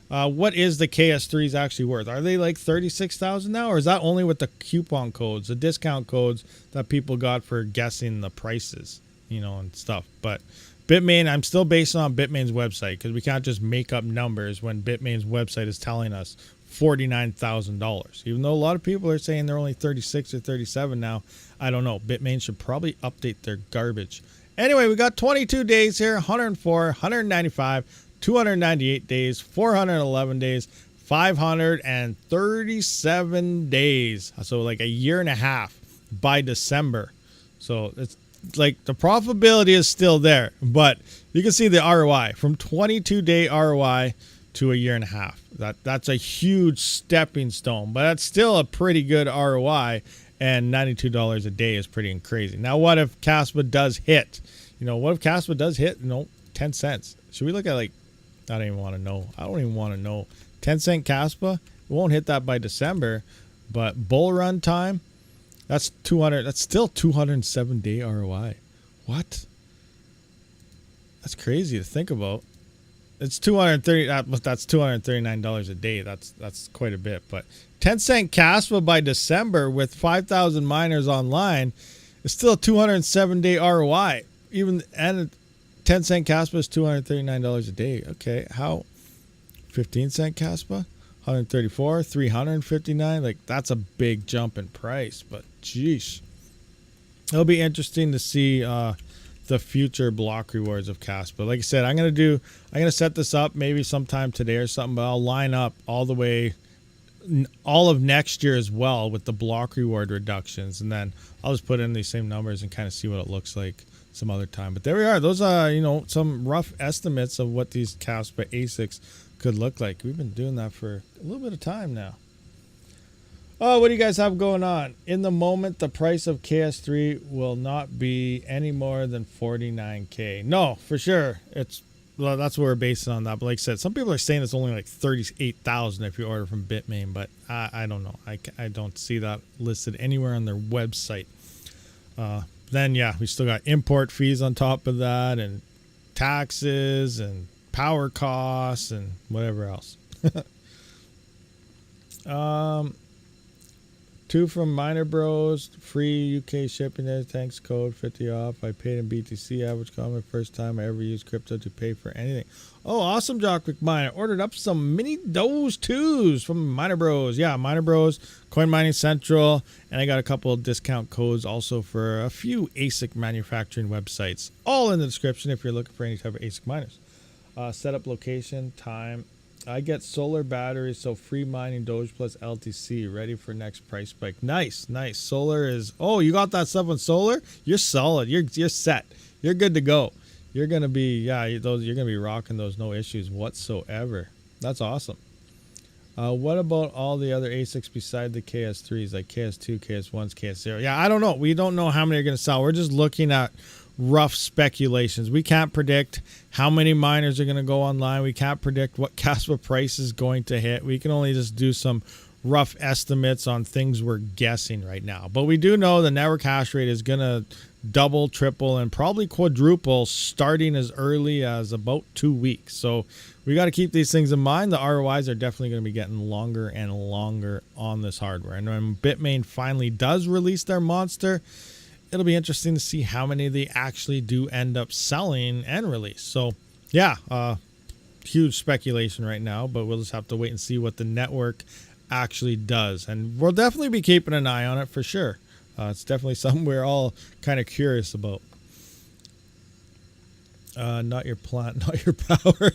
What is the KS3s actually worth? Are they like 36,000 now, or is that only with the coupon codes, the discount codes that people got for guessing the prices? you know, and stuff. But Bitmain, I'm still based on Bitmain's website, because we can't just make up numbers when Bitmain's website is telling us $49,000. Even though a lot of people are saying they're only 36 or 37 now, I don't know. Bitmain should probably update their garbage. Anyway, we got 22 days here, 104, 195, 298 days, 411 days, 537 days. So like a year and a half by December. So it's like the profitability is still there, but you can see the ROI from 22-day ROI to a year and a half. That's a huge stepping stone, but that's still a pretty good ROI, and $92 a day is pretty crazy. Now, what if KASPA does hit? You know, what if KASPA does hit, 10 cents? Should we look at, like, I don't even want to know. 10-cent KASPA? It won't hit that by December, but bull run time, that's 200. That's still 207-day ROI. What? That's crazy to think about. It's 230. That's $239 a day. That's quite a bit. But 10-cent KASPA by December with 5,000 miners online is still a 207-day ROI. And 10-cent KASPA is $239 a day. Okay, how? 15-cent KASPA, 134, 359. Like, that's a big jump in price. But geesh, it'll be interesting to see the future block rewards of KASPA. Like I said, I'm gonna set this up maybe sometime today or something, but I'll line up all the way all of next year as well with the block reward reductions, and then I'll just put in these same numbers and kind of see what it looks like some other time. But there we are. Those are, you know, some rough estimates of what these KASPA ASICs could look like. We've been doing that for a little bit of time now. Oh, what do you guys have going on? In the moment, the price of KS3 will not be any more than 49K. No, for sure. Well, that's what we're basing on that. But like I said, some people are saying it's only like 38,000 if you order from Bitmain, but I don't know. I don't see that listed anywhere on their website. Then yeah, we still got import fees on top of that, and taxes and power costs and whatever else. 2 from Miner Bros, free UK shipping there, thanks, code 50 off. I paid in BTC, average comment, first time I ever used crypto to pay for anything. Oh, awesome, Jock McMiner. Ordered up some mini Doge 2s from Miner Bros. Yeah, Miner Bros, Coin Mining Central, and I got a couple of discount codes also for a few ASIC manufacturing websites. All in the description if you're looking for any type of ASIC miners. Setup location, time. I get solar batteries, so free mining Doge plus LTC, ready for next price spike. Nice, nice. Solar is, oh, you got that stuff on solar? You're solid. You're set. You're good to go. You're gonna be, yeah, you're gonna be rocking those, no issues whatsoever. That's awesome. What about all the other ASICs beside the KS3s, like KS2, KS1s, KS0? Yeah, I don't know. We don't know how many are gonna sell. We're just looking at rough speculations. We can't predict how many miners are going to go online. We can't predict what KASPA price is going to hit. We can only just do some rough estimates on things we're guessing right now. But we do know the network hash rate is going to double, triple, and probably quadruple starting as early as about 2 weeks. So we got to keep these things in mind. The ROIs are definitely going to be getting longer and longer on this hardware. And when Bitmain finally does release their monster, it'll be interesting to see how many they actually do end up selling and release. So yeah, huge speculation right now, but we'll just have to wait and see what the network actually does. And we'll definitely be keeping an eye on it for sure. It's definitely something we're all kind of curious about. Not your plant, not your power.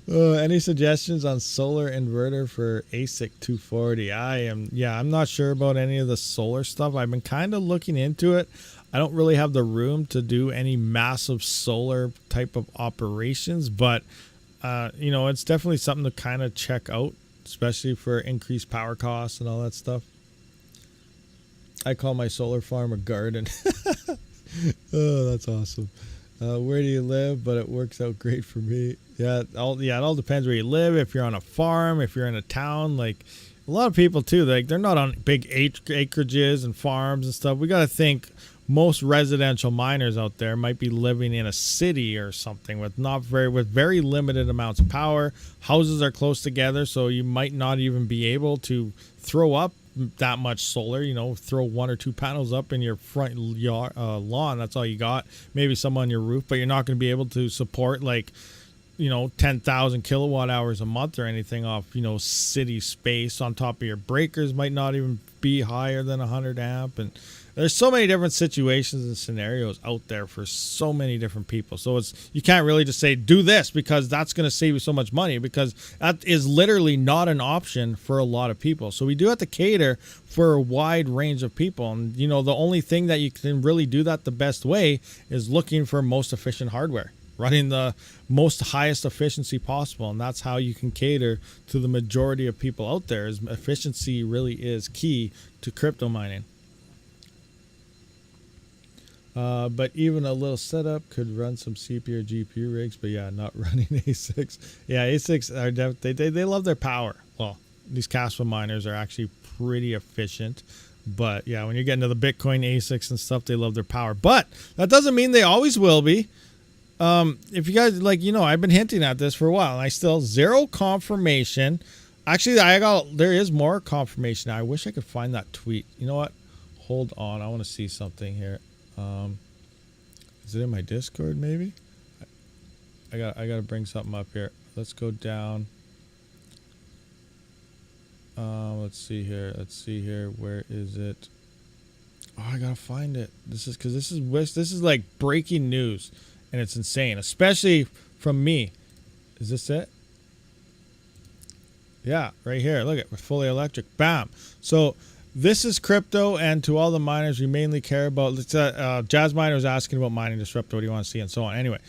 Any suggestions on solar inverter for ASIC 240? I'm not sure about any of the solar stuff. I've been kind of looking into it. I don't really have the room to do any massive solar type of operations, but you know, it's definitely something to kind of check out, especially for increased power costs and all that stuff. I call my solar farm a garden. Oh, that's awesome. Where do you live? But it works out great for me. Yeah, it all depends where you live. If you're on a farm, if you're in a town, like a lot of people too, like they're not on big acreages and farms and stuff. We got to think most residential miners out there might be living in a city or something with very limited amounts of power. Houses are close together, so you might not even be able to throw up that much solar. You know, throw 1 or 2 panels up in your front yard, lawn. That's all you got. Maybe some on your roof, but you're not going to be able to support like, you know, 10,000 kilowatt hours a month or anything off, you know, city space. On top of your breakers might not even be higher than 100 amp. And there's so many different situations and scenarios out there for so many different people. So you can't really just say do this because that's going to save you so much money, because that is literally not an option for a lot of people. So we do have to cater for a wide range of people. And, you know, the only thing that you can really do that the best way is looking for most efficient hardware, running the most highest efficiency possible. And that's how you can cater to the majority of people out there. Is efficiency really is key to crypto mining. But even a little setup could run some CPU or GPU rigs, but yeah, not running ASICs. Yeah, ASICs are they love their power. Well, these KASPA miners are actually pretty efficient. But yeah, when you're getting to the Bitcoin ASICs and stuff, they love their power. But that doesn't mean they always will be. If you guys, like, you know, I've been hinting at this for a while, and I still zero confirmation. Actually, there is more confirmation. I wish I could find that tweet. You know what? Hold on. I want to see something here. Is it in my Discord maybe? I got to bring something up here. Let's go down. Let's see here. Where is it? Oh, I got to find it. This is like breaking news. And it's insane, especially from me. Is this it? Yeah, right here. Look at, we're fully electric. Bam. So this is crypto, and to all the miners we mainly care about. Jazz Miner was asking about mining disrupt. What do you want to see, and so on. Anyway,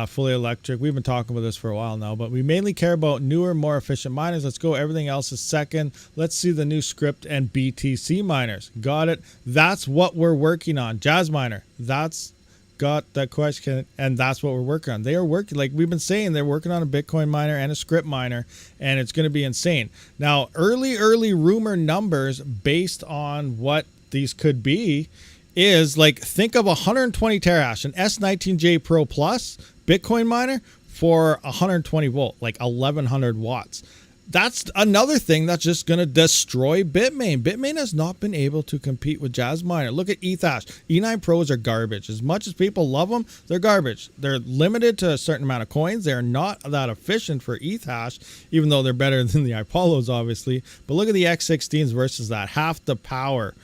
fully electric. We've been talking about this for a while now, but we mainly care about newer, more efficient miners. Let's go. Everything else is second. Let's see the new script and BTC miners. Got it. That's what we're working on. Jazz Miner. That's got that question, and that's what we're working on. They are working, like we've been saying, they're working on a Bitcoin miner and a script miner, and it's going to be insane. Now, early rumor numbers based on what these could be is, like, think of 120 terahash, an S19J Pro Plus Bitcoin miner for 120 volt, like 1100 watts. That's another thing that's just going to destroy Bitmain. Bitmain has not been able to compete with Jazz Miner. Look at Ethash. E9 Pros are garbage. As much as people love them, they're garbage. They're limited to a certain amount of coins. They're not that efficient for Ethash, even though they're better than the Apollos, obviously. But look at the X16s versus that. Half the power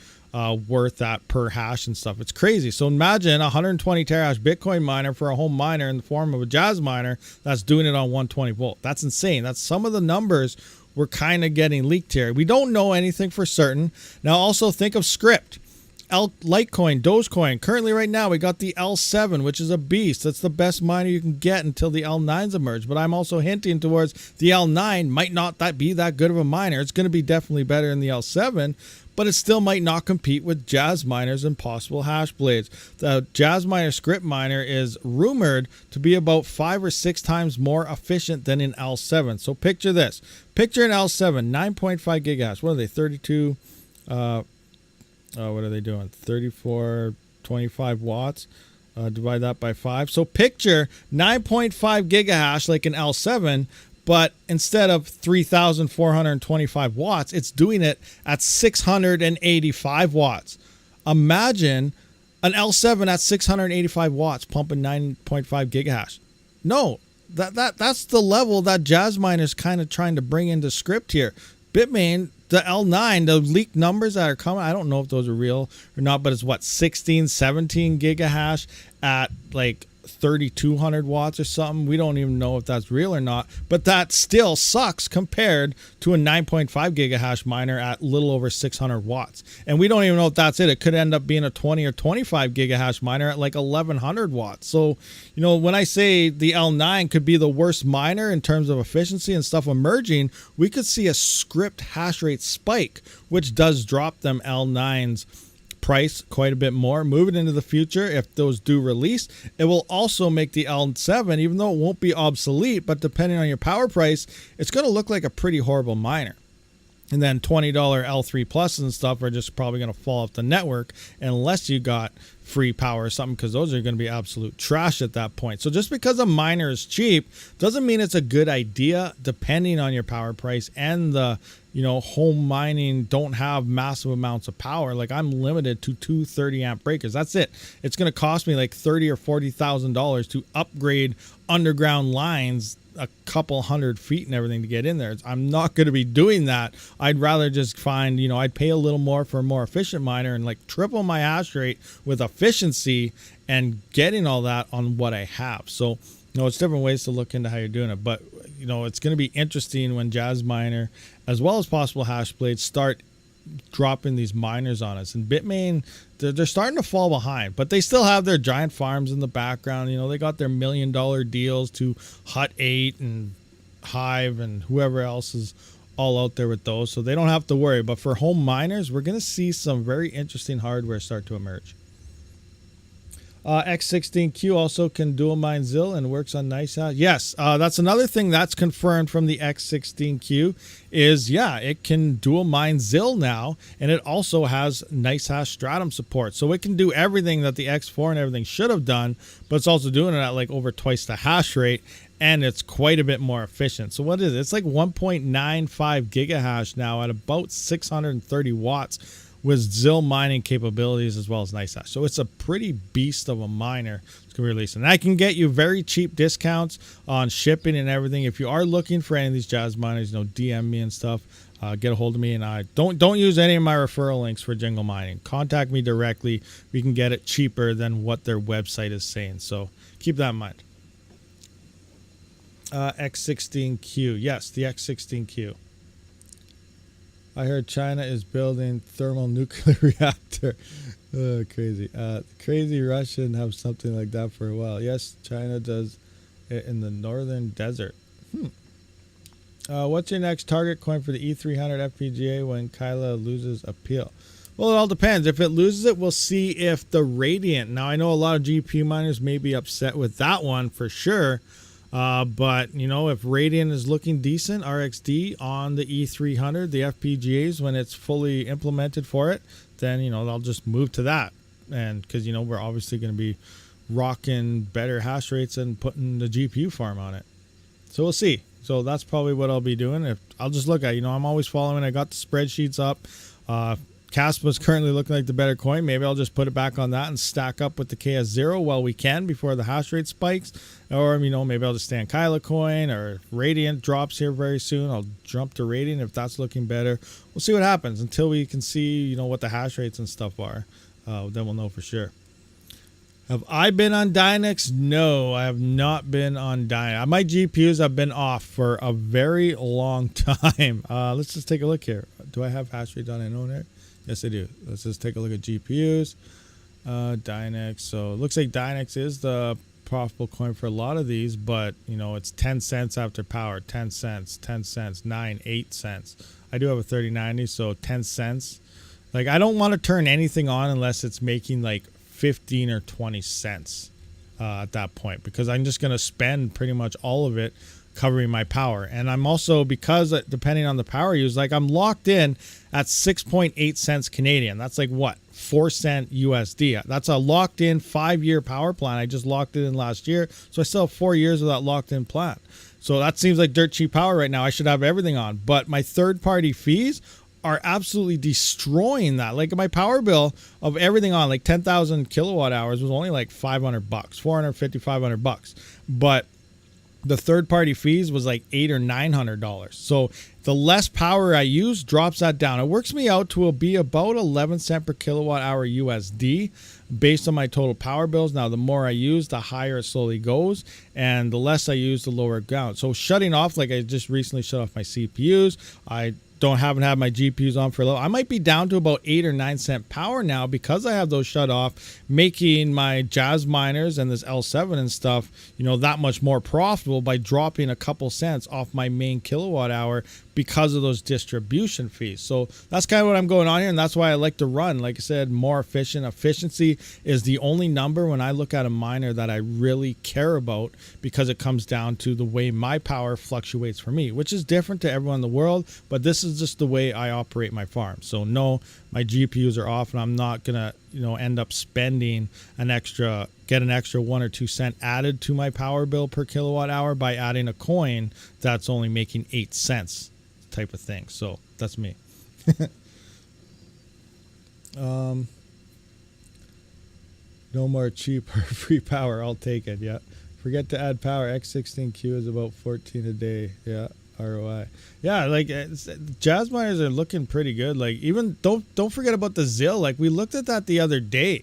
worth that per hash and stuff. It's crazy. So imagine 120 terahash Bitcoin miner for a home miner in the form of a Jazz Miner that's doing it on 120 volt. That's insane. That's some of the numbers we're kind of getting leaked here. We don't know anything for certain. Now also think of script. Litecoin, Dogecoin. Currently right now we got the L7, which is a beast. That's the best miner you can get until the L9s emerge. But I'm also hinting towards the L9 might not be that good of a miner. It's going to be definitely better than the L7, but it still might not compete with Jazz Miner's impossible hash blades. The Jazz Miner script miner is rumored to be about 5 or 6 times more efficient than an L7. So picture this. Picture an L7, 9.5 gigahash. What are they, 32? What are they doing? 3425 watts. Divide that by 5. So picture 9.5 gigahash like an L7, but instead of 3,425 watts, it's doing it at 685 watts. Imagine an L7 at 685 watts pumping 9.5 gigahash. No, that's the level that Jazz Miner is kind of trying to bring into script here. Bitmain, the L9, the leaked numbers that are coming, I don't know if those are real or not, but it's what, 16, 17 gigahash at like 3,200 watts or something. We don't even know if that's real or not, but that still sucks compared to a 9.5 gigahash miner at little over 600 watts. And we don't even know if that's it. It could end up being a 20 or 25 gigahash miner at like 1,100 watts. So, you know, when I say the L9 could be the worst miner in terms of efficiency and stuff emerging, we could see a script hash rate spike, which does drop them L9's price quite a bit more. Moving into the future, if those do release, it will also make the L7, even though it won't be obsolete, but depending on your power price, it's going to look like a pretty horrible miner. And then $20 L3 Plus and stuff are just probably going to fall off the network unless you got free power or something, because those are going to be absolute trash at that point. So just because a miner is cheap doesn't mean it's a good idea, depending on your power price and the, home mining don't have massive amounts of power. Like I'm limited to 2 30-amp breakers. That's it. It's going to cost me like $30,000 or $40,000 to upgrade underground lines a couple hundred feet and everything to get in there. I'm not going to be doing that. I'd rather just find, I'd pay a little more for a more efficient miner and like triple my hash rate with efficiency and getting all that on what I have. So, it's different ways to look into how you're doing it. But, it's going to be interesting when Jazz Miner, as well as possible Hashblade, start dropping these miners on us. And Bitmain, they're starting to fall behind, but they still have their giant farms in the background. They got their $1 million deals to Hut 8 and Hive and whoever else is all out there with those, so they don't have to worry. But for home miners, we're going to see some very interesting hardware start to emerge. X16Q also can dual mine ZIL and works on NiceHash. Yes, that's another thing that's confirmed from the X16Q is, it can dual mine ZIL now, and it also has NiceHash Stratum support. So it can do everything that the X4 and everything should have done, but it's also doing it at like over twice the hash rate, and it's quite a bit more efficient. So what is it? It's like 1.95 gigahash now at about 630 watts. With ZIL mining capabilities as well as NiceHash. So it's a pretty beast of a miner it's going to be released. And I can get you very cheap discounts on shipping and everything. If you are looking for any of these Jazz miners, DM me and stuff. Get a hold of me, and I don't use any of my referral links for Jingle Mining. Contact me directly. We can get it cheaper than what their website is saying. So keep that in mind. X16Q. Yes, the X16Q. I heard China is building thermal nuclear reactor. Oh, crazy. Crazy Russian have something like that for a while. Yes, China does it in the northern desert. What's your next target coin for the E300 FPGA when Kyla loses appeal? Well, it all depends. If it loses it, we'll see if the Radiant. Now, I know a lot of GPU miners may be upset with that one for sure. But, if Radiant is looking decent, RXD on the E300, the FPGAs, when it's fully implemented for it, then, they'll just move to that. And because, we're obviously going to be rocking better hash rates and putting the GPU farm on it. So we'll see. So that's probably what I'll be doing. I'll just look at, I'm always following. I got the spreadsheets up. KASPA is currently looking like the better coin. Maybe I'll just put it back on that and stack up with the KS0 while we can before the hash rate spikes. Or, maybe I'll just stay on Kyla coin, or Radiant drops here very soon. I'll jump to Radiant if that's looking better. We'll see what happens until we can see, what the hash rates and stuff are. Then we'll know for sure. Have I been on Dynex? No, I have not been on Dynex. My GPUs have been off for a very long time. Let's just take a look here. Do I have hash rate on my own here? Yes, I do. Let's just take a look at GPUs. Dynex. So it looks like Dynex is the profitable coin for a lot of these, but it's 10 cents after power. 10 cents, 10 cents, 8 cents. I do have a 3090, so 10 cents. Like, I don't want to turn anything on unless it's making like 15 or 20 cents at that point, because I'm just going to spend pretty much all of it covering my power. And I'm also, because depending on the power use, like I'm locked in at 6.8 cents Canadian. That's like what, 4 cent USD. That's a locked in 5-year power plan. I just locked it in last year, so I still have 4 years of that locked in plan. So that seems like dirt cheap power right now. I should have everything on, but my third party fees are absolutely destroying that. Like my power bill of everything on, like 10,000 kilowatt hours was only like $500, $450, $500. But the third party fees was like $800 or $900. So the less power I use drops that down. It works me out to be about 11 cents per kilowatt hour USD based on my total power bills. Now, the more I use, the higher it slowly goes, and the less I use, the lower it goes. So shutting off, like I just recently shut off my CPUs. I haven't had my GPUs on for a little. I might be down to about 8 or 9 cent power now because I have those shut off, making my Jazz miners and this L7 and stuff, that much more profitable by dropping a couple cents off my main kilowatt hour because of those distribution fees. So that's kind of what I'm going on here, and that's why I like to run, like I said, more efficient. Efficiency is the only number when I look at a miner that I really care about, because it comes down to the way my power fluctuates for me, which is different to everyone in the world, but this is just the way I operate my farm. So no, my GPUs are off, and I'm not gonna, end up spending get an extra 1 or 2 cent added to my power bill per kilowatt hour by adding a coin that's only making 8 cents type of thing. So that's me. No more cheap or free power. I'll take it. Yeah. Forget to add power. X16Q is about 14 a day. Yeah. ROI. Yeah, like jazz miners are looking pretty good. Like, even don't forget about the ZIL. Like, we looked at that the other day.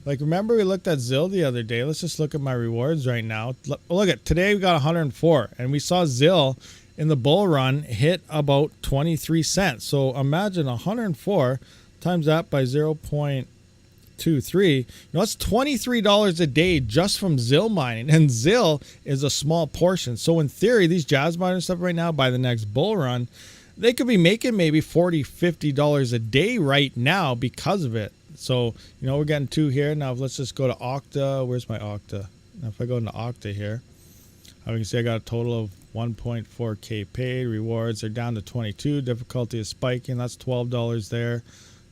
Like, remember we looked at ZIL the other day? Let's just look at my rewards right now. Look at today, we got 104, and we saw ZIL in the bull run hit about 23 cents. So imagine 104 times that by 0.23. That's $23 a day just from ZIL mining, and ZIL is a small portion. So in theory, these jazz miners stuff right now, by the next bull run, they could be making maybe $40, $50 a day right now because of it. So, we're getting 2 here. Now, let's just go to Octa. Where's my Octa? Now, if I go into Octa here, you can see I got a total of 1.4K paid. Rewards are down to 22. Difficulty is spiking. That's $12 there.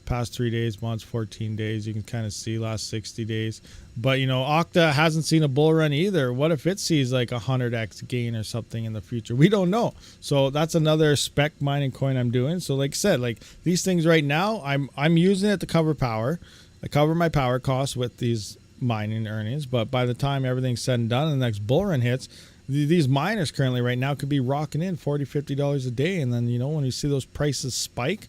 Past 3 days, months, 14 days. You can kind of see last 60 days. But, Octa hasn't seen a bull run either. What if it sees like 100x gain or something in the future? We don't know. So that's another spec mining coin I'm doing. So like I said, like these things right now, I'm using it to cover power. I cover my power costs with these mining earnings. But by the time everything's said and done and the next bull run hits, these miners currently right now could be rocking in $40, $50 a day. And then, when you see those prices spike,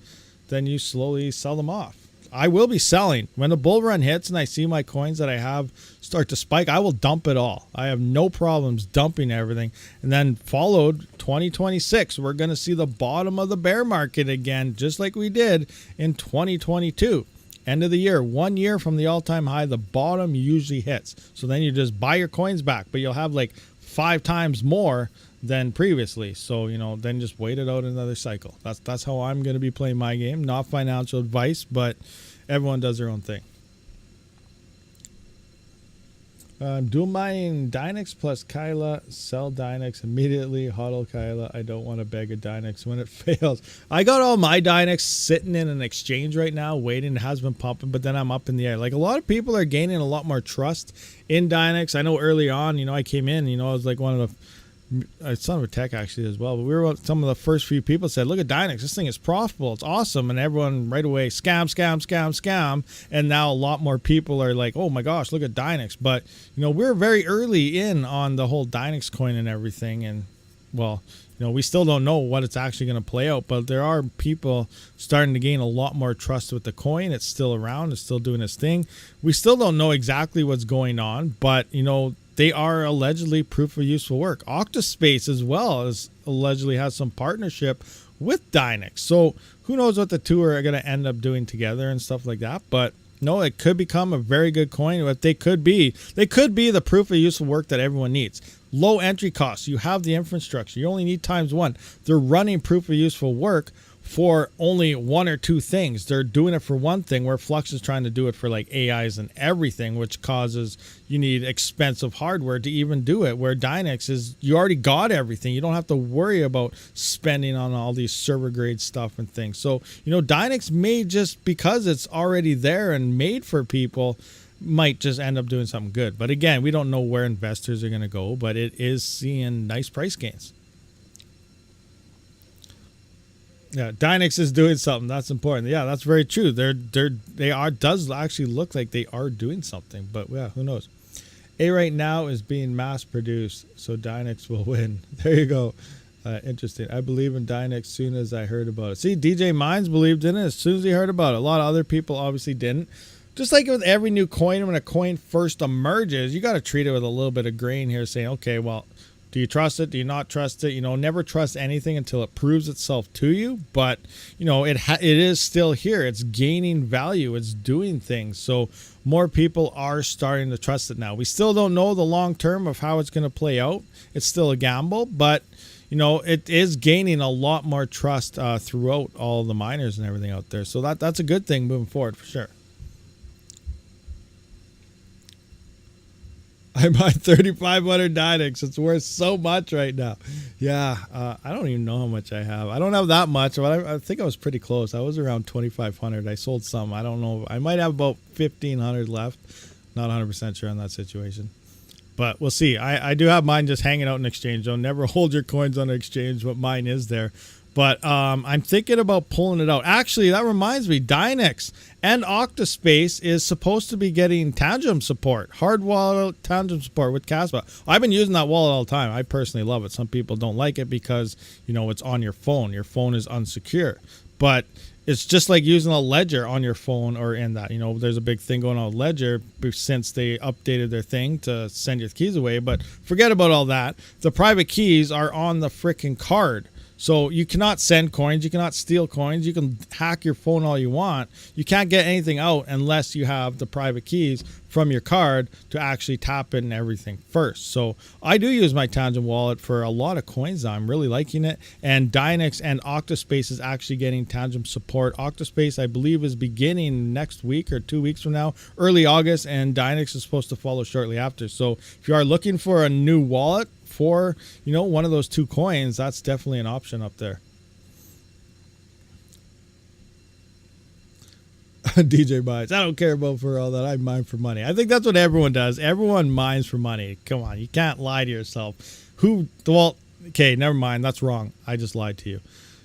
then you slowly sell them off. I will be selling. When the bull run hits and I see my coins that I have start to spike, I will dump it all. I have no problems dumping everything. And then followed 2026, we're going to see the bottom of the bear market again, just like we did in 2022. End of the year, 1 year from the all-time high, the bottom usually hits. So then you just buy your coins back, but you'll have like 5 times more than previously. So, then just wait it out another cycle. That's how I'm going to be playing my game. Not financial advice, but everyone does their own thing. Dual mining Dynex plus Kyla. Sell Dynex immediately. Hodl Kyla. I don't want to beg a Dynex when it fails. I got all my Dynex sitting in an exchange right now, waiting. It has been pumping, but then I'm up in the air. Like, a lot of people are gaining a lot more trust in Dynex. I know early on, I came in, I was like one of the son of a tech actually as well, but we were some of the first few people said, look at Dynex, this thing is profitable, it's awesome, and everyone right away scam, and now a lot more people are like, oh my gosh, look at Dynex. But we're very early in on the whole Dynex coin and everything, and well, we still don't know what it's actually going to play out, but there are people starting to gain a lot more trust with the coin. It's still around, it's still doing its thing. We still don't know exactly what's going on, but they are allegedly proof of useful work. Octaspace as well as allegedly has some partnership with Dynex. So who knows what the two are going to end up doing together and stuff like that. But no, it could become a very good coin. What they could be the proof of useful work that everyone needs. Low entry costs. You have the infrastructure. You only need ×1. They're running proof of useful work for only 1 or 2 things. They're doing it for one thing, where Flux is trying to do it for like AIs and everything, which causes you need expensive hardware to even do it, where Dynex is, you already got everything. You don't have to worry about spending on all these server grade stuff and things. So, Dynex may, just because it's already there and made for people, might just end up doing something good. But again, we don't know where investors are going to go, but it is seeing nice price gains. Yeah, Dynex is doing something. That's important. Yeah, that's very true. Does actually look like they are doing something, but yeah, who knows? A right now is being mass produced, so Dynex will win. There you go. Interesting. I believe in Dynex as soon as I heard about it. See, DJ Mines believed in it as soon as he heard about it. A lot of other people obviously didn't. Just like with every new coin, when a coin first emerges, you got to treat it with a little bit of grain here, saying, okay, well, do you trust it? Do you not trust it? Never trust anything until it proves itself to you. But, it is still here. It's gaining value. It's doing things. So more people are starting to trust it now. We still don't know the long term of how it's going to play out. It's still a gamble, but, it is gaining a lot more trust throughout all the miners and everything out there. So that's a good thing moving forward for sure. I bought 3,500 Dynex. It's worth so much right now. Yeah, I don't even know how much I have. I don't have that much, but I think I was pretty close. I was around 2,500. I sold some. I don't know. I might have about 1,500 left. Not 100% sure on that situation. But we'll see. I do have mine just hanging out in exchange. Don't never hold your coins on exchange, but mine is there. But I'm thinking about pulling it out. Actually, that reminds me, Dynex and Octaspace is supposed to be getting Tangent support, hard wallet Tangent support with KASPA. I've been using that wallet all the time. I personally love it. Some people don't like it because, you know, it's on your phone. Your phone is unsecure. But it's just like using a Ledger on your phone or in that. You know, there's a big thing going on with Ledger since they updated their thing to send your keys away. But forget about all that. The private keys are on the freaking card. So you cannot send coins. You cannot steal coins. You can hack your phone all you want. You can't get anything out unless you have the private keys from your card to actually tap it and everything first. So I do use my Tangent wallet for a lot of coins now. I'm really liking it. And Dynex and Octaspace is actually getting Tangent support. Octaspace, I believe, is beginning next week or 2 weeks from now, early August, and Dynex is supposed to follow shortly after. So if you are looking for a new wallet for, you know, one of those two coins, that's definitely an option up there. DJ buys. I don't care about for all that. I mine for money. I think that's what everyone does. Everyone mines for money. Come on, you can't lie to yourself. Well, okay, never mind. That's wrong. I just lied to you.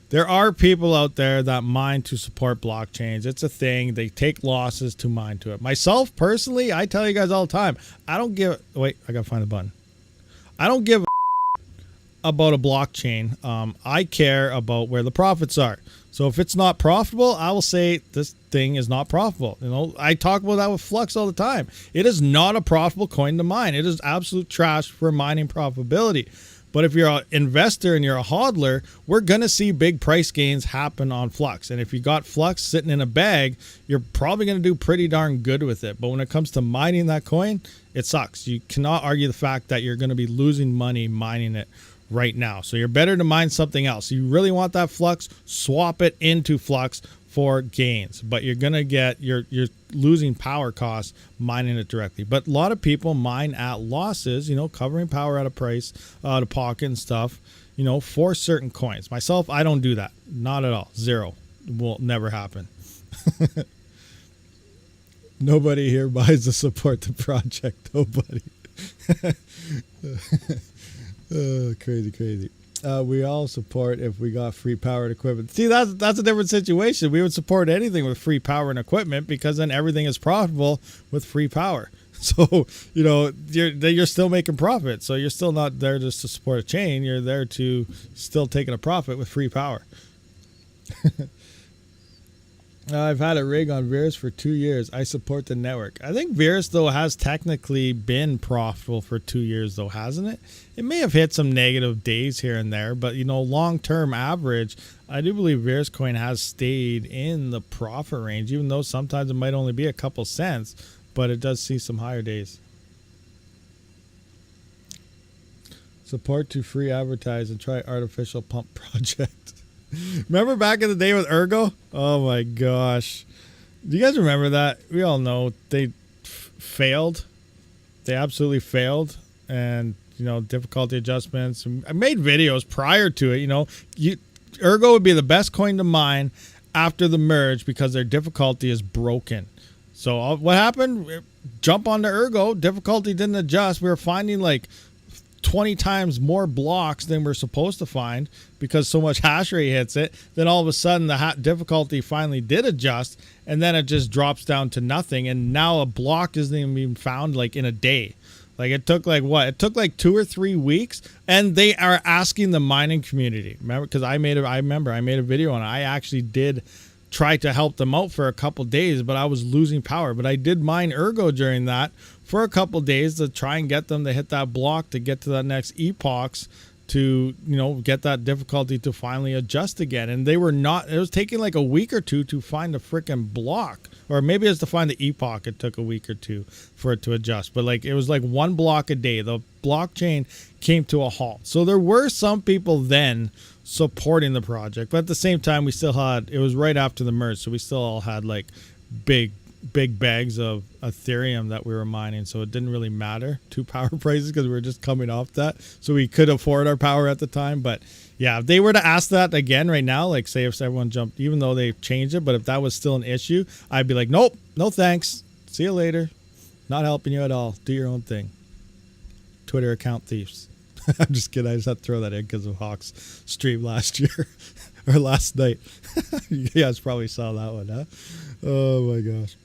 There are people out there that mine to support blockchains. It's a thing. They take losses to mine to it. Myself, personally, I tell you guys all the time, I don't give... Wait, I gotta find the button. I don't give a about a blockchain. I care about where the profits are. So if it's not profitable, I will say this thing is not profitable. You know, I talk about that with Flux all the time. It is not a profitable coin to mine. It is absolute trash for mining profitability. But if you're an investor and you're a hodler, we're going to see big price gains happen on Flux. And if you got Flux sitting in a bag, you're probably going to do pretty darn good with it. But when it comes to mining that coin, it sucks. You cannot argue the fact that you're going to be losing money mining it right now. So you're better to mine something else. You really want that Flux, swap it into Flux for gains. But you're going to get, you're losing power costs mining it directly. But a lot of people mine at losses, you know, covering power out of price, out of pocket and stuff, you know, for certain coins. Myself, I don't do that. Not at all. Zero. Will never happen. Nobody here buys to support the project. Nobody. Oh, crazy. We all support if we got free power and equipment. See, that's a different situation. We would support anything with free power and equipment because then everything is profitable with free power. So, you know, you're still making profit. So you're still not there just to support a chain. You're there to still taking a profit with free power. I've had a rig on Virus for 2 years. I support the network. I think Virus, though, has technically been profitable for 2 years, though, hasn't it? It may have hit some negative days here and there, but, you know, long-term average, I do believe Virus coin has stayed in the profit range, even though sometimes it might only be a couple cents, but it does see some higher days. Support to free advertise and try artificial pump project. Remember back in the day with Ergo? Oh my gosh. Do you guys remember that? We all know they failed. They absolutely failed. And, you know, difficulty adjustments. I made videos prior to it, you know. Ergo would be the best coin to mine after the merge because their difficulty is broken. So what happened? Jump onto Ergo. Difficulty didn't adjust. We were finding like 20 times more blocks than we're supposed to find because so much hash rate hits it. Then all of a sudden the difficulty finally did adjust, and then it just drops down to nothing. And now a block isn't even found like in a day. Like it took like what? It took like 2 or 3 weeks, and they are asking the mining community. Remember, because I made a video on it. I actually did try to help them out for a couple days, but I was losing power. But I did mine Ergo during that for a couple days to try and get them to hit that block to get to that next epochs to, you know, get that difficulty to finally adjust again. And they were not, it was taking like a week or two to find a freaking block, or maybe it's to find the epoch. It took a week or two for it to adjust, but like it was like 1 block a day. The blockchain came to a halt. So there were some people then supporting the project, but at the same time we still had, it was right after the merge, so we still all had like big big bags of Ethereum that we were mining, so it didn't really matter to power prices because we were just coming off that, so we could afford our power at the time. But yeah, if they were to ask that again right now, like say if everyone jumped, even though they changed it, but if that was still an issue, I'd be like, nope, no thanks, see you later, not helping you at all, do your own thing. Twitter account thieves. I'm just kidding, I just had to throw that in because of Hawk's stream last year or last night. You guys probably saw that one, huh? Oh my gosh.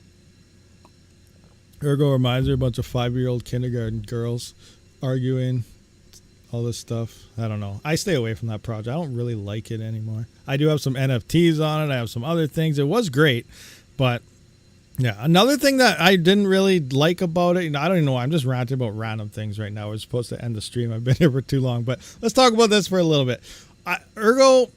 Ergo reminds me of a bunch of 5-year-old kindergarten girls arguing, all this stuff. I don't know. I stay away from that project. I don't really like it anymore. I do have some NFTs on it. I have some other things. It was great, but yeah. Another thing that I didn't really like about it, I don't even know why. I'm just ranting about random things right now. We're supposed to end the stream. I've been here for too long, but let's talk about this for a little bit. Ergo,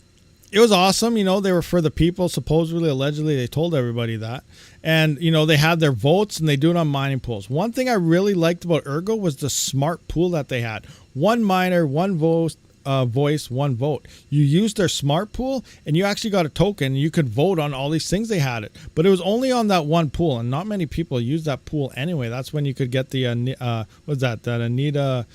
it was awesome. You know, they were for the people, supposedly, allegedly, they told everybody that. And, you know, they had their votes and they do it on mining pools. One thing I really liked about Ergo was the smart pool that they had. One miner, one voice, one vote. You used their smart pool and you actually got a token. You could vote on all these things they had it. But it was only on that one pool, and not many people use that pool anyway. That's when you could get the, that Anita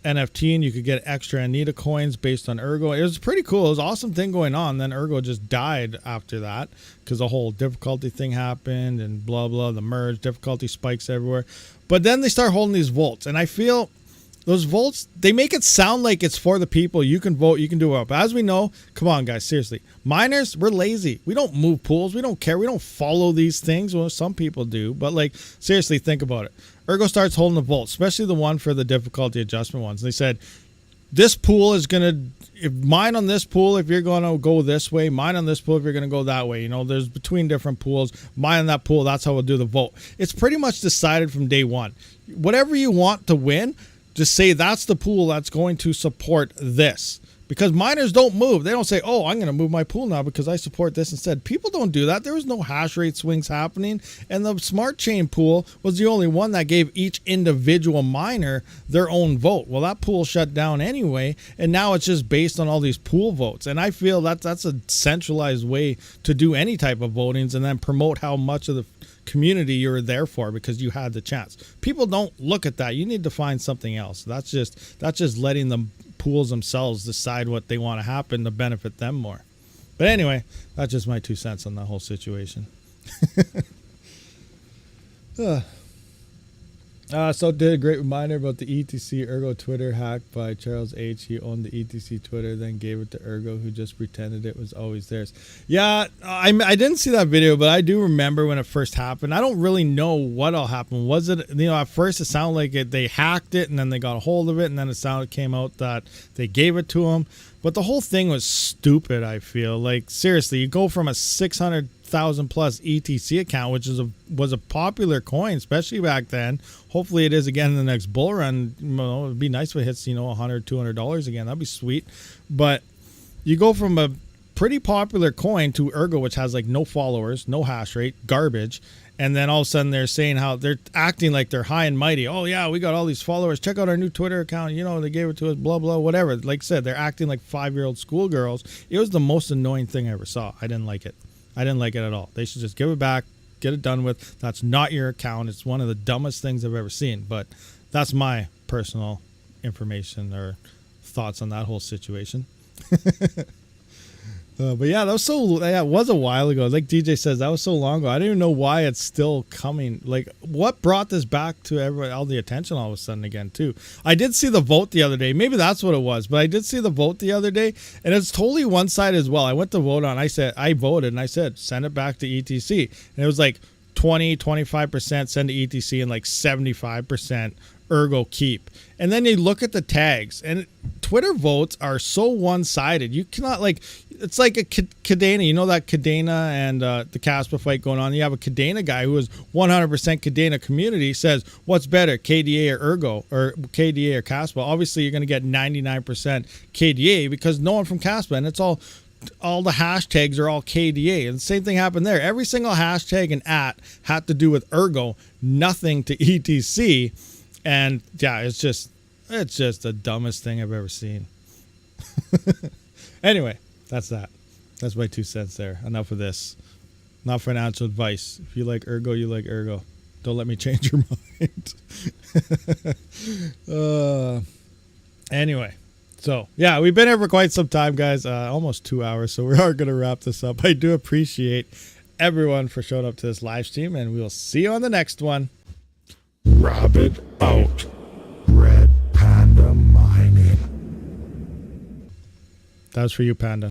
NFT, and you could get extra Anita coins based on Ergo. It was pretty cool. It was an awesome thing going on. Then Ergo just died after that because the whole difficulty thing happened and blah blah, the merge, difficulty spikes everywhere. But then they start holding these votes, and I feel those votes, they make it sound like it's for the people. You can vote, you can do it. But as we know, come on guys, seriously, miners, we're lazy. We don't move pools, we don't care, we don't follow these things. Well, some people do, but like seriously, think about it. Ergo starts holding the votes, especially the one for the difficulty adjustment ones. They said, this pool is going to, mine on this pool if you're going to go this way, mine on this pool if you're going to go that way. You know, there's between different pools, mine on that pool, that's how we'll do the vote. It's pretty much decided from day one. Whatever you want to win, just say that's the pool that's going to support this. Because miners don't move. They don't say, oh, I'm going to move my pool now because I support this instead. People don't do that. There was no hash rate swings happening. And the smart chain pool was the only one that gave each individual miner their own vote. Well, that pool shut down anyway. And now it's just based on all these pool votes. And I feel that's a centralized way to do any type of votings and then promote how much of the community you're there for because you had the chance. People don't look at that. You need to find something else. That's just letting the pools themselves decide what they want to happen to benefit them more. But anyway, that's just my 2 cents on the whole situation. So did a great reminder about the ETC Ergo Twitter hack by Charles H. He owned the ETC Twitter, then gave it to Ergo, who just pretended it was always theirs. Yeah, I didn't see that video, but I do remember when it first happened. I don't really know what all happened. Was it, you know, at first it sounded like they hacked it, and then they got a hold of it, and then it came out that they gave it to them. But the whole thing was stupid, I feel. Like, seriously, you go from a 600,000 plus ETC account, which was a popular coin, especially back then. Hopefully it is again in the next bull run. You know, it'd be nice if it hits, you know, $100, $200 again. That'd be sweet. But you go from a pretty popular coin to Ergo, which has like no followers, no hash rate, garbage. And then all of a sudden they're saying how they're acting like they're high and mighty. Oh, yeah, we got all these followers. Check out our new Twitter account. You know, they gave it to us, blah, blah, whatever. Like I said, they're acting like 5-year-old schoolgirls. It was the most annoying thing I ever saw. I didn't like it. I didn't like it at all. They should just give it back, get it done with. That's not your account. It's one of the dumbest things I've ever seen. But that's my personal information or thoughts on that whole situation. But yeah, it was a while ago. Like DJ says, that was so long ago. I don't even know why it's still coming. Like, what brought this back to everybody, all the attention all of a sudden again, too? I did see the vote the other day. Maybe that's what it was. But I did see the vote the other day, and it's totally one-sided as well. I went to vote on. I voted, and I said, send it back to ETC. And it was like 25% send to ETC and like 75% Ergo keep. And then you look at the tags, and Twitter votes are so one-sided. You cannot, like, it's like a Cadena. You know that Cadena and the KASPA fight going on? You have a Cadena guy who is 100% Cadena community says, what's better, KDA or Ergo, or KDA or KASPA? Obviously, you're going to get 99% KDA because no one from KASPA, and it's all the hashtags are all KDA. And the same thing happened there. Every single hashtag and had to do with Ergo, nothing to ETC. And yeah, it's just the dumbest thing I've ever seen. Anyway, that's that. That's my 2 cents there. Enough of this. not financial advice. If you like ergo, you like ergo. Don't let me change your mind. Anyway, so yeah, we've been here for quite some time, guys. Almost 2 hours, so we are going to wrap this up. I do appreciate everyone for showing up to this live stream, and we'll see you on the next one. Rabid out. Red Panda mining. That was for you, Panda.